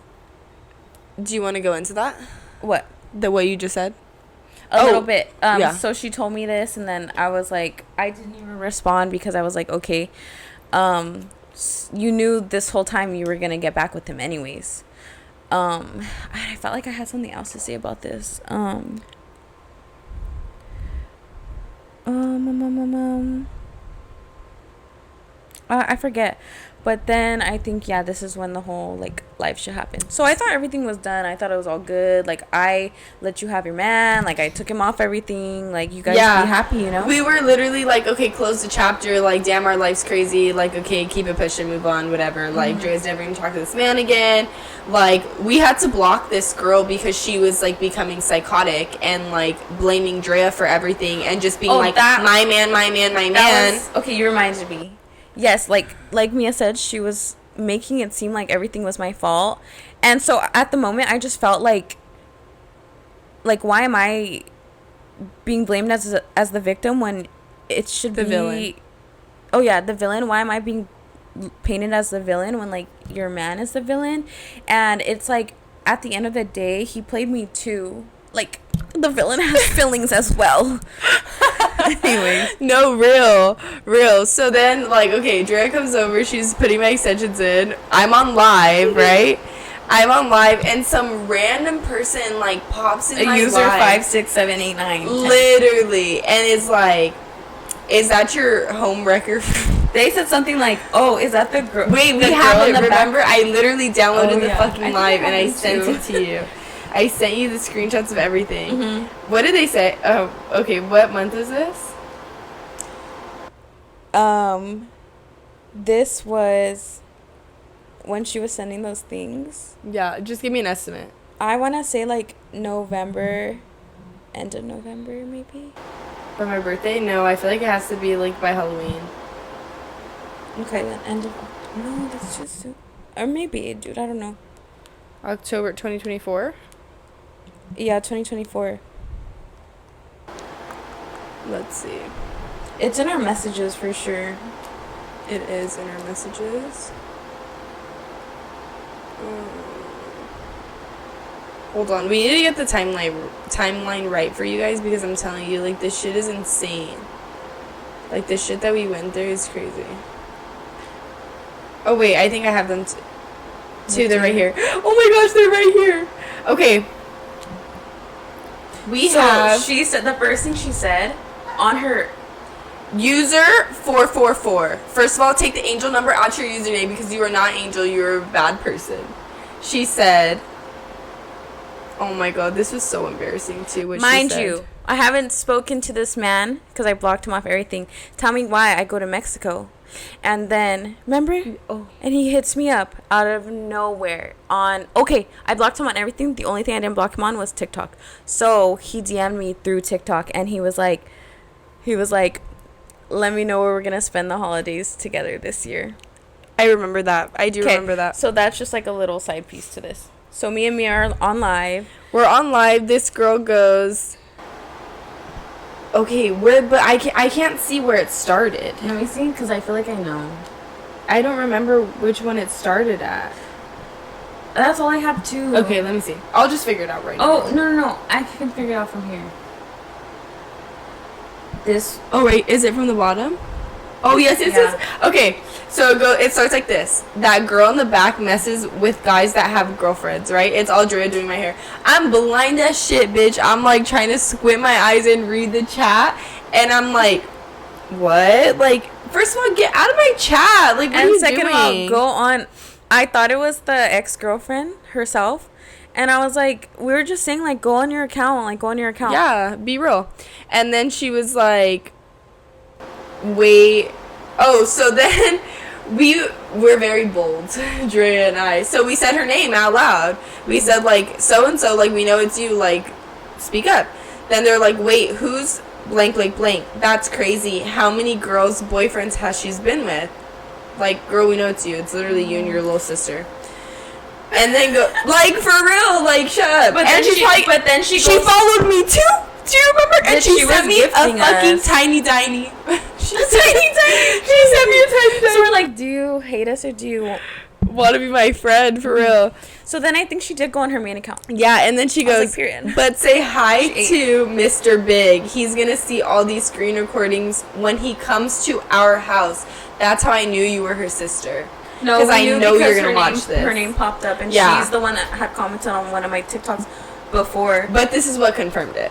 do you want to go into that? What? What you just said? A little bit. Yeah. So she told me this, and then I was like, I didn't even respond because I was like, okay, you knew this whole time you were gonna get back with him anyways. I felt like I had something else to say about this. I forget. But then I think, yeah, this is when the whole, like, life shit happened. So I thought everything was done. I thought it was all good. Like, I let you have your man. Like, I took him off everything. Like, you guys be happy, you know? We were literally like, okay, close the chapter. Like, damn, our life's crazy. Like, okay, keep it pushing, move on, whatever. Like, Dre's never going to talk to this man again. Like, we had to block this girl because she was, like, becoming psychotic and, like, blaming Drea for everything and just being my man. Okay, you reminded me. Yes, like Miah said, she was making it seem like everything was my fault. And so at the moment, I just felt like why am I being blamed as the victim when it should be the villain? Oh yeah, the villain. Why am I being painted as the villain when like your man is the villain? And it's like at the end of the day, he played me too. Like the villain has feelings as well. Anyway, no, real. So then, like, okay, Drea comes over. She's putting my extensions in. I'm on live, right? I'm on live, and some random person like pops in my user live. 56789. Literally, and it's like, is that your home wrecker? They said something like, "Oh, is that the girl?" Wait, we have it. Remember, I literally downloaded the fucking live and I sent it to you. I sent you the screenshots of everything. Mm-hmm. What did they say? Oh, okay. What month is this? This was when she was sending those things. Yeah, just give me an estimate. I want to say like November, end of November maybe. For my birthday? No, I feel like it has to be like by Halloween. Okay, then end of no, that's just soon. Or maybe, dude, I don't know. October 2024. Yeah, 2024. Let's see. It's in our messages for sure. It is in our messages. Hold on. We need to get the timeline right for you guys because I'm telling you, like, this shit is insane. Like, the shit that we went through is crazy. Oh, wait. I think I have them too. They're right here. Oh, my gosh. They're right here. Okay. She said, the first thing she said on her user 444. First of all, take the angel number out your username because you are not angel, you're a bad person. She said, oh my god, this was so embarrassing too. What mind she said. you, I haven't spoken to this man because I blocked him off everything. Tell me why I go to Mexico. And then, remember? Oh. And he hits me up out of nowhere on... Okay, I blocked him on everything. The only thing I didn't block him on was TikTok. So, he DM'd me through TikTok. And he was like... let me know where we're going to spend the holidays together this year. I remember that. I do remember that. So, that's just like a little side piece to this. So, me and Miah are on live. We're on live. This girl goes... Okay, but I can't see where it started. Let me see, because I feel like I know. I don't remember which one it started at. That's all I have too. Okay, let me see. I'll just figure it out right now. Oh, no. I can figure it out from here. This. Oh, wait. Is it from the bottom? Oh, yes. Okay, so it starts like this. That girl in the back messes with guys that have girlfriends, right? It's all Drea doing my hair. I'm blind as shit, bitch. I'm, like, trying to squint my eyes and read the chat. And I'm like, what? Like, first of all, get out of my chat. Like, what are you doing? And second of all, go on. I thought it was the ex-girlfriend herself. And I was like, we were just saying, like, go on your account. Like, go on your account. Yeah, be real. And then she was like... wait. Oh, so then we're very bold, Drea and I. So we said her name out loud. We said, like, so-and-so, like, we know it's you, like, speak up. Then they're like, wait, who's blank, blank, blank? That's crazy. How many girls' boyfriends has she been with? Like, girl, we know it's you. It's literally you and your little sister. And then go, like, for real, like, shut up. But and then she followed me too. Do you remember? And she sent me a fucking us. tiny. She sent me a tiny. So we're like, do you hate us or do you want to be my friend for real? So then I think she did go on her main account. Yeah, and then she goes, like, period. But say hi to Mr. Big. He's going to see all these screen recordings when he comes to our house. That's how I knew you were her sister. No, because I know you're going to watch this. Her name popped up, and she's the one that had commented on one of my TikToks before. But this is what confirmed it.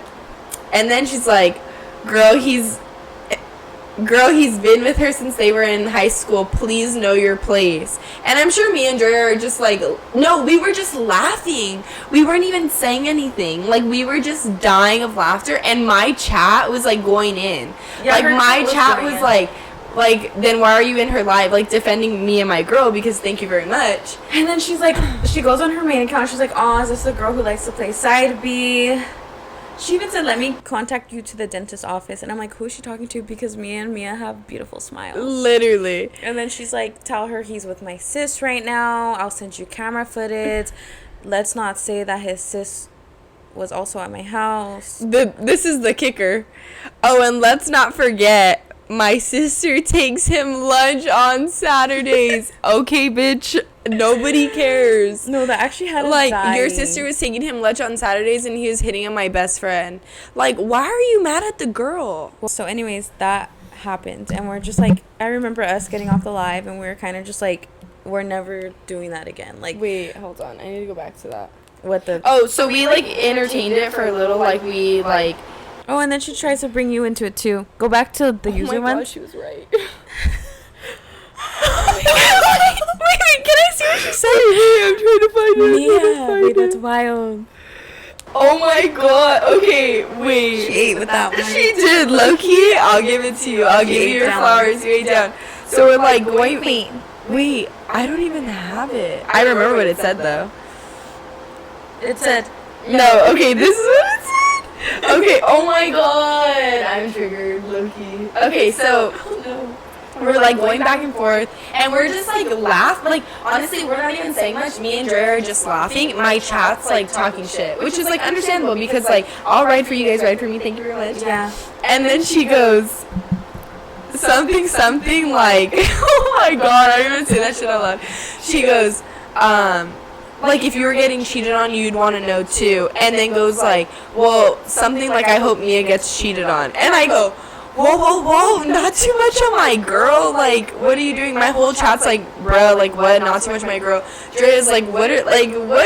And then she's like, girl, he's been with her since they were in high school. Please know your place. And I'm sure me and Drea are just like, no, we were just laughing. We weren't even saying anything. Like, we were just dying of laughter. And my chat was, like, going in. Yeah, like, my chat was like, then why are you in her live, like, defending me and my girl, because thank you very much. And then she's like, she goes on her main account. She's like, oh, is this the girl who likes to play side B? She even said, let me contact you to the dentist office. And I'm like, who is she talking to? Because me and Miah have beautiful smiles. Literally. And then she's like, tell her he's with my sis right now. I'll send you camera footage. Let's not say that his sis was also at my house. This is the kicker. Oh, and let's not forget, my sister takes him lunch on Saturdays. Okay, bitch. Nobody cares. No, that actually had your sister was taking him lunch on Saturdays and he was hitting on my best friend. Like, why are you mad at the girl? So anyways, that happened, and we're just like, I remember us getting off the live and we were kind of just like, we're never doing that again. Like, wait, hold on, I need to go back to that. What the? Oh, so we like entertained it for a little, like we like. Oh, and then she tries to bring you into it too. Go back to the user one. Oh my gosh, she was right. Wait, can I see what she said? Wait, I'm trying to find it. Yeah, wait, that's wild. Oh my god. Okay, wait. She ate with that one. She did, low-key. I'll give it to you. I'll give you your flowers. You ate down. So we're like going. Wait, I don't even have it. I remember what it said though. It said. No, okay, this is what it said. Okay, oh my god. I'm triggered, low-key. Okay, so. We're like going back and forth, and we're just like like, honestly, we're not even saying much. Me and Drea are just laughing. My chat's like talking shit, which is like understandable because like, I'll ride for you guys, ride for me, thank you very much. Yeah. And then she goes something like, oh my god, I didn't even say that shit out loud. She goes, like, if you were getting cheated on, you'd want to know too. And then goes like, well, something like, I hope Miah gets cheated on. And I go, whoa, not too much on my girl. Like, what are you doing? My whole chat's like, bro, like, what? Not too much on my girl. Drea's like, what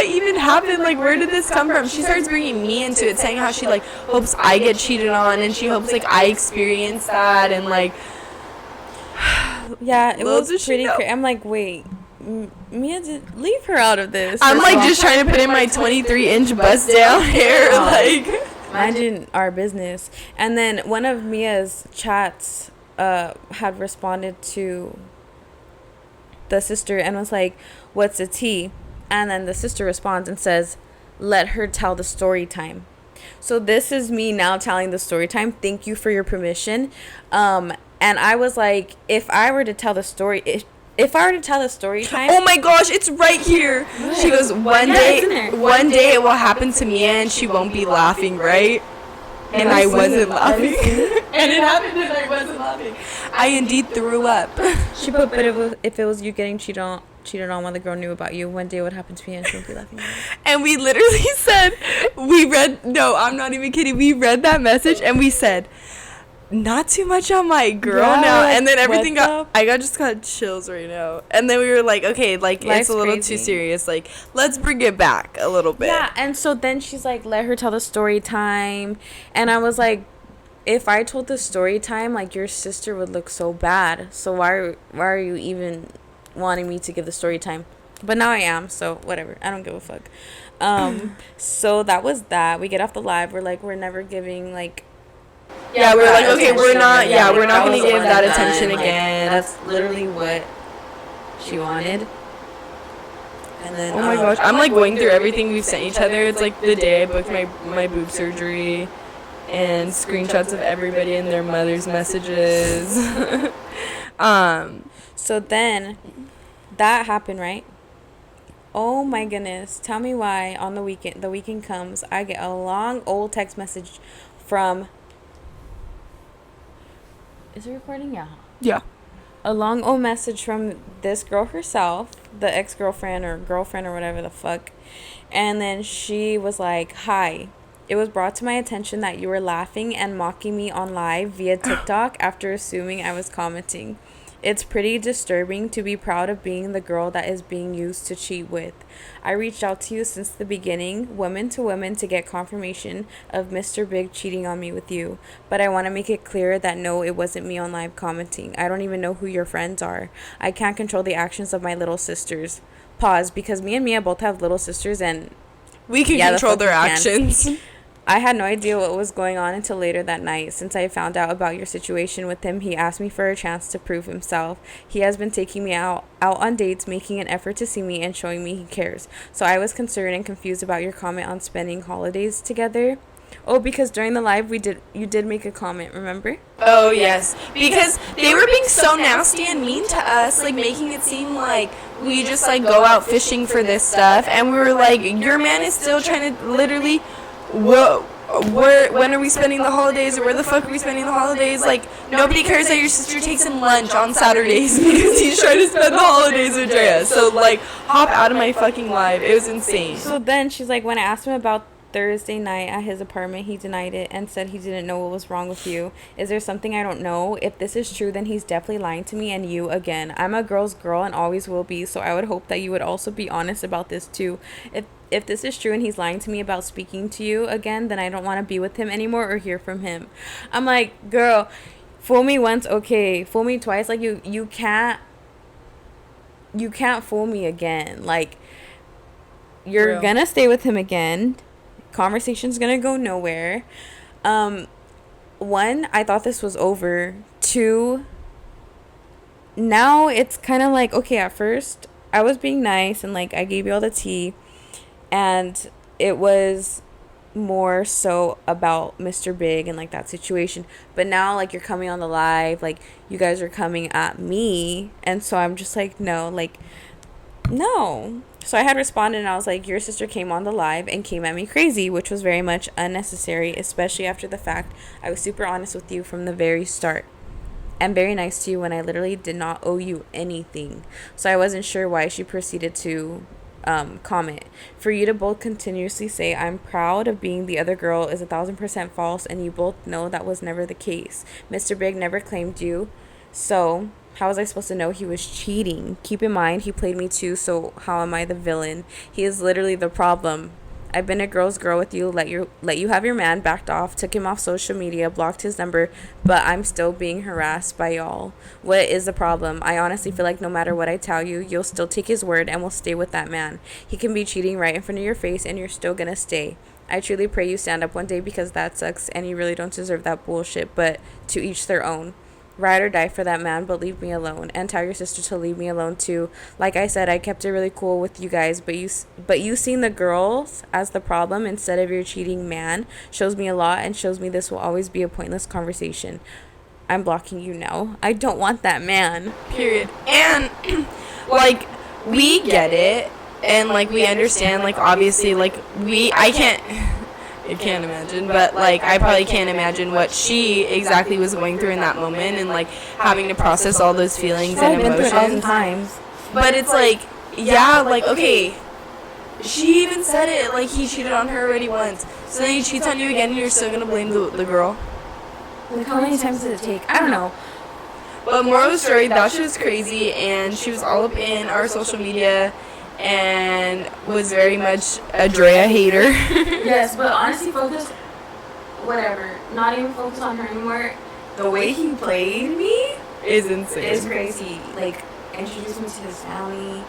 even happened? Like, where did this come from? She starts bringing me into it, saying how she, like, hopes I get cheated on, and she hopes, like, I experience that, and, like, yeah, it was pretty crazy. I'm like, wait, Miah, leave her out of this. I'm, like, just trying to put in my 23-inch bust down hair, like... Minding our business. And then one of Mia's chats had responded to the sister and was like, what's the tea? And then the sister responds and says, let her tell the story time. So this is me now telling the story time. Thank you for your permission. And I was like, if I were to tell the story time. Oh my gosh, it's right here. What? She goes, one day it will happen to Miah and she won't be laughing, right? And I wasn't laughing. And it happened and I wasn't laughing. I indeed threw up. She put, but if it was you getting cheated on while the girl knew about you, one day it would happen to me and she won't be laughing. And we literally said, no, I'm not even kidding. We read that message and we said, not too much on my girl now. And then everything I just got chills right now. And then we were like, okay, like, it's a little crazy. Too serious. Like, let's bring it back a little bit. Yeah, and so then she's like, let her tell the story time. And I was like, if I told the story time, like, your sister would look so bad. So why are you even wanting me to give the story time? But now I am, so whatever. I don't give a fuck. So that was that. We get off the live. We're like, we're never giving, like... Yeah, we're like, okay, we're not gonna give that done. attention Like, again. That's literally what she wanted. And then, oh my gosh, I'm like going through everything we've sent each other. It's like the day I booked my boob surgery, and screenshots of everybody and their mother's messages. So then, that happened, right? Oh my goodness. Tell me why on the weekend comes, I get a long old text message from... Is it recording? Yeah. Yeah. A long old message from this girl herself, the ex-girlfriend or girlfriend or whatever the fuck. And then she was like, "Hi. It was brought to my attention that you were laughing and mocking me on live via TikTok after assuming I was commenting. It's pretty disturbing to be proud of being the girl that is being used to cheat with. I reached out to you since the beginning, women to women, to get confirmation of Mr. Big cheating on me with you. But I want to make it clear that no, it wasn't me on live commenting. I don't even know who your friends are. I can't control the actions of my little sisters." Pause, because me and Miah both have little sisters, and we can control their actions. I had no idea what was going on until later that night. Since I found out about your situation with him, he asked me for a chance to prove himself. He has been taking me out on dates, making an effort to see me and showing me he cares. So I was concerned and confused about your comment on spending holidays together. Oh, because during the live you did make a comment, remember? Oh, yes. Because they were being so nasty and mean to us, like making it seem like we just like go out fishing for this stuff, and we were like, your man is still trying to literally... Whoa, when are we spending the holidays, or where the fuck are we spending the holidays? Like, nobody cares that your sister takes him lunch on Saturdays because he's trying to spend the holidays with Drea. So, like, hop out of my fucking life. It was insane. So then she's like, when I asked him about Thursday night at his apartment, he denied it and said he didn't know what was wrong with you. Is there something I don't know? If this is true, then he's definitely lying to me and you again. I'm a girl's girl and always will be, so I would hope that you would also be honest about this too. If this is true and he's lying to me about speaking to you again, then I don't want to be with him anymore or hear from him. I'm like, girl, fool me once, okay. Fool me twice. Like, you can't fool me again. Like, you're gonna stay with him again. Conversation's gonna go nowhere. One, I thought this was over. Two, now it's kind of like, okay, at first I was being nice and like I gave you all the tea, and it was more so about Mr. Big and like that situation. But now like you're coming on the live, like you guys are coming at me, and so I'm just like, no. So I had responded and I was like, your sister came on the live and came at me crazy, which was very much unnecessary, especially after the fact I was super honest with you from the very start and very nice to you when I literally did not owe you anything. So I wasn't sure why she proceeded to comment. For you to both continuously say I'm proud of being the other girl is 1,000% false, and you both know that was never the case. Mr. Big never claimed you, so how was I supposed to know he was cheating? Keep in mind, he played me too, so how am I the villain? He is literally the problem. I've been a girl's girl with you, let you have your man, backed off, took him off social media, blocked his number, but I'm still being harassed by y'all. What is the problem? I honestly feel like no matter what I tell you, you'll still take his word and will stay with that man. He can be cheating right in front of your face and you're still gonna stay. I truly pray you stand up one day, because that sucks and you really don't deserve that bullshit, but to each their own. Ride or die for that man, but leave me alone, and tell your sister to leave me alone too. Like I said, I kept it really cool with you guys, but you seeing the girls as the problem instead of your cheating man shows me a lot, and shows me this will always be a pointless conversation. I'm blocking you now. I don't want that man. Period. And like, we get it, and like we understand, like obviously, like I can't imagine, but like I probably can't imagine what she exactly was going through in that moment, and like having to process all those feelings and emotions. But it's like, yeah, like, okay, she even said it, like he cheated on her already once, so then he cheats on you again and you're still gonna blame the girl. Like, how many times did it take? I don't know. But moral of the story, that shit was crazy, and she was all up in our social media and was very much a Drea hater. Yes, but honestly, whatever. Not even focus on her anymore. The way he played me is insane. Is crazy. Like, introduced me to his family,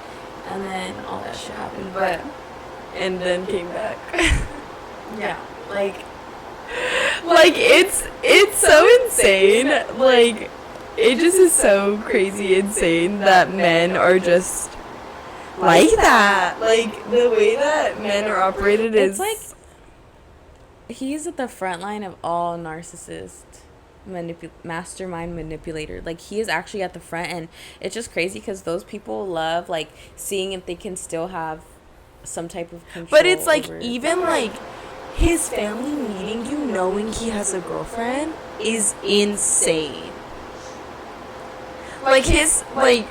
and then all that shit happened. But and then came back. Yeah, like Like, it's so insane. Like, it just is so crazy insane that men are just like that. Like, the way that men are operated is... It's like, he's at the front line of all narcissist mastermind manipulator. Like, he is actually at the front, and it's just crazy because those people love, like, seeing if they can still have some type of control. But it's like, over even like his family meeting you knowing he has a girlfriend is insane. Like, his, like,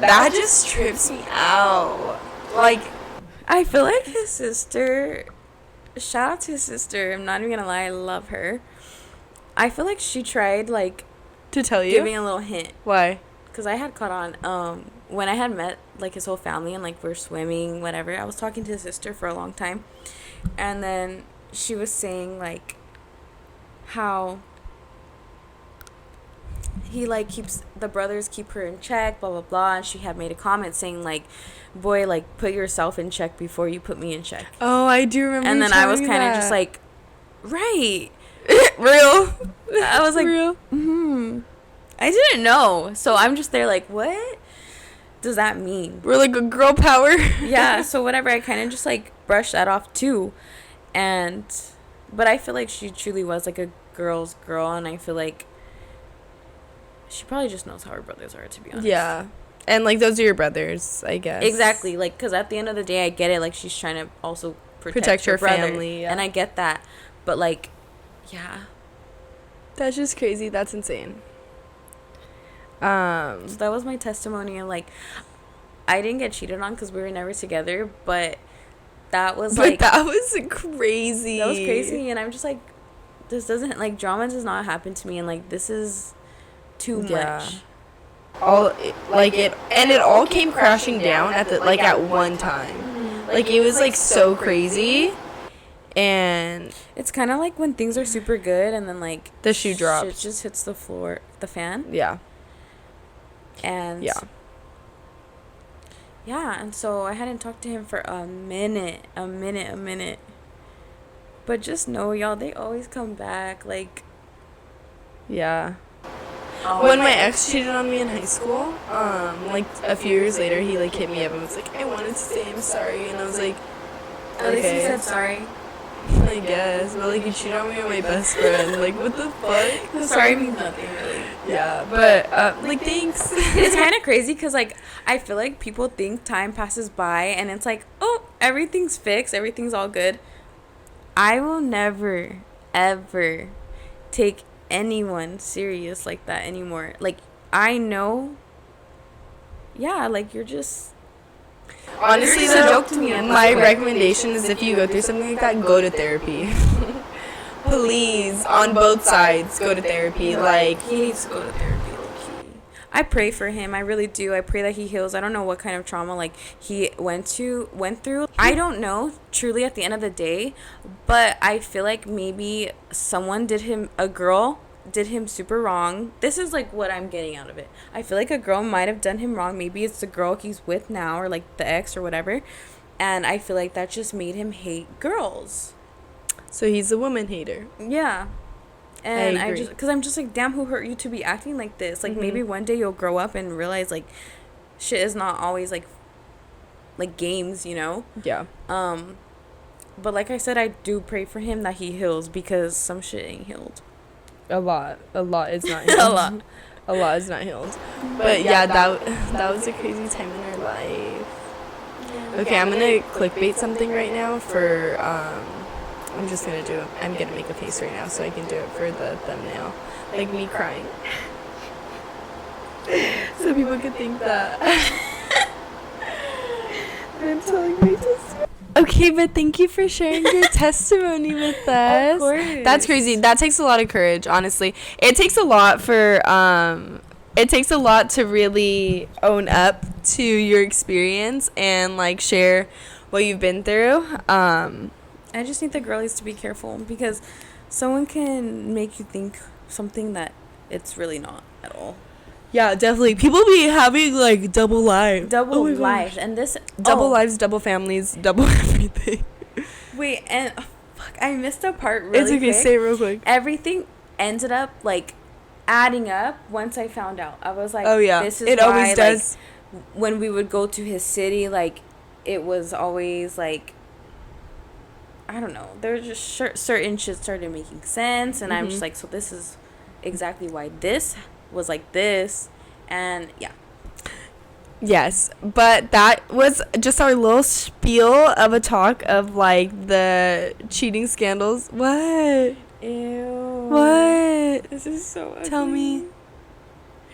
that just trips me out. Like, I feel like his sister, shout out to his sister, I'm not even gonna lie, I love her. I feel like she tried, like, to tell you, giving a little hint. Why? Because I had caught on, when I had met, like, his whole family and, like, we're swimming, whatever, I was talking to his sister for a long time. And then she was saying, like, how he, like, the brothers keep her in check, blah, blah, blah. And she had made a comment saying, like, boy, like, put yourself in check before you put me in check. Oh, I do remember. And then I was kind of just like, right. Real. I was like, real. I didn't know. So I'm just there like, what does that mean? We're like a girl power. Yeah, so whatever, I kind of just like brushed that off too. But I feel like she truly was like a girl's girl, and I feel like she probably just knows how her brothers are, to be honest. Yeah. And like, those are your brothers, I guess. Exactly. Like, because at the end of the day, I get it. Like, she's trying to also protect her brother, family. Yeah. And I get that. But like, yeah. That's just crazy. That's insane. So that was my testimony of, like, I didn't get cheated on because we were never together, but that was like, that was crazy. That was crazy, and I'm just like, this doesn't, like, drama does not happen to me, and like, this is too much. It all came crashing down at one time. Like, it was like so crazy. And it's kind of like when things are super good and then like the shoe drops. Shit just hits the floor, the fan. Yeah. And and so I hadn't talked to him for a minute. But just know, y'all, they always come back. Like, yeah. When my ex cheated on me in high school, like a few years later, he like hit me up and was like, I wanted to say I'm sorry, and I was like, at least he said sorry. I guess, but like, you cheated on me with my best friend. Like, what the fuck? Sorry means nothing, really. Yeah, but like, thanks. It's kind of crazy because like, I feel like people think time passes by and it's like, oh, everything's fixed, everything's all good. I will never ever take anyone serious like that anymore. Like, I know, yeah, like, you're just, honestly, it's a joke to me. My recommendation is, if you go through something like that, go to therapy. Please, on both sides, go to therapy. Like, he needs to go to therapy, low-key. I pray for him. I really do. I pray that he heals. I don't know what kind of trauma, like, he went through. I don't know, truly, at the end of the day. But I feel like maybe a girl did him super wrong. This is, like, what I'm getting out of it. I feel like a girl might have done him wrong. Maybe it's the girl he's with now, or, like, the ex or whatever. And I feel like that just made him hate girls. So he's a woman hater. Yeah. And I agree. because I'm just like, damn, who hurt you to be acting like this? Like, maybe one day you'll grow up and realize, like, shit is not always like games, you know? Yeah. But like I said, I do pray for him that he heals, because some shit ain't healed. A lot is not healed. A lot is not healed. But yeah, that was a crazy time in our life. Okay, I'm gonna clickbait something right now for I'm gonna make a face right now so I can do it for the thumbnail. Like me crying. So people could think that I'm telling my testimony. Okay, but thank you for sharing your testimony with us. Of course. That's crazy. That takes a lot of courage, honestly. It takes a lot to really own up to your experience and like share what you've been through. I just need the girlies to be careful, because someone can make you think something that it's really not at all. Yeah, definitely. People be having like double lives. Lives. And this... Double lives, double families, double everything. Wait, and... fuck. fuck, I missed a part really It's okay, quick. say it real quick. Everything ended up, like, adding up once I found out. I was like, Oh, yeah. this is It why, always does. Like, when we would go to his city, like, it was always, like, I don't know. There were just certain shit started making sense. And I'm just like, so this is exactly why this was like this. And, yeah. Yes, but that was just our little spiel of a talk of, like, the cheating scandals. What? Ew. What? This is so ugly. Tell me.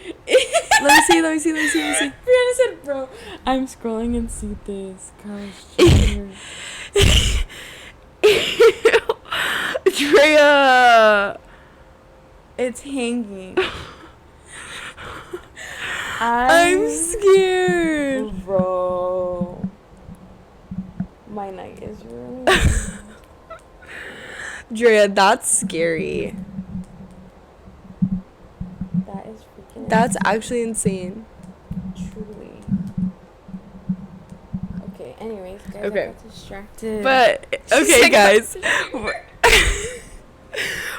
Let me see. Brianna said, bro, I'm scrolling and see this. Gosh. Drea. It's hanging. I'm scared. Bro. My night is ruined. Drea, that's scary. That is freaking That's actually insane. truly. Okay, anyways, guys, Okay. I got distracted. But, She's okay, like, guys.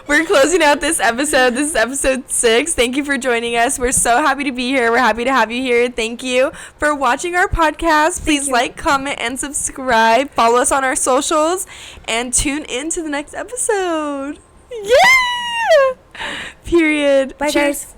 We're closing out this episode. This is episode 6. Thank you for joining us. We're so happy to be here. We're happy to have you here. Thank you for watching our podcast. Please like, comment, and subscribe. Follow us on our socials. And tune in to the next episode. Yeah! Period. Bye, Cheers. guys.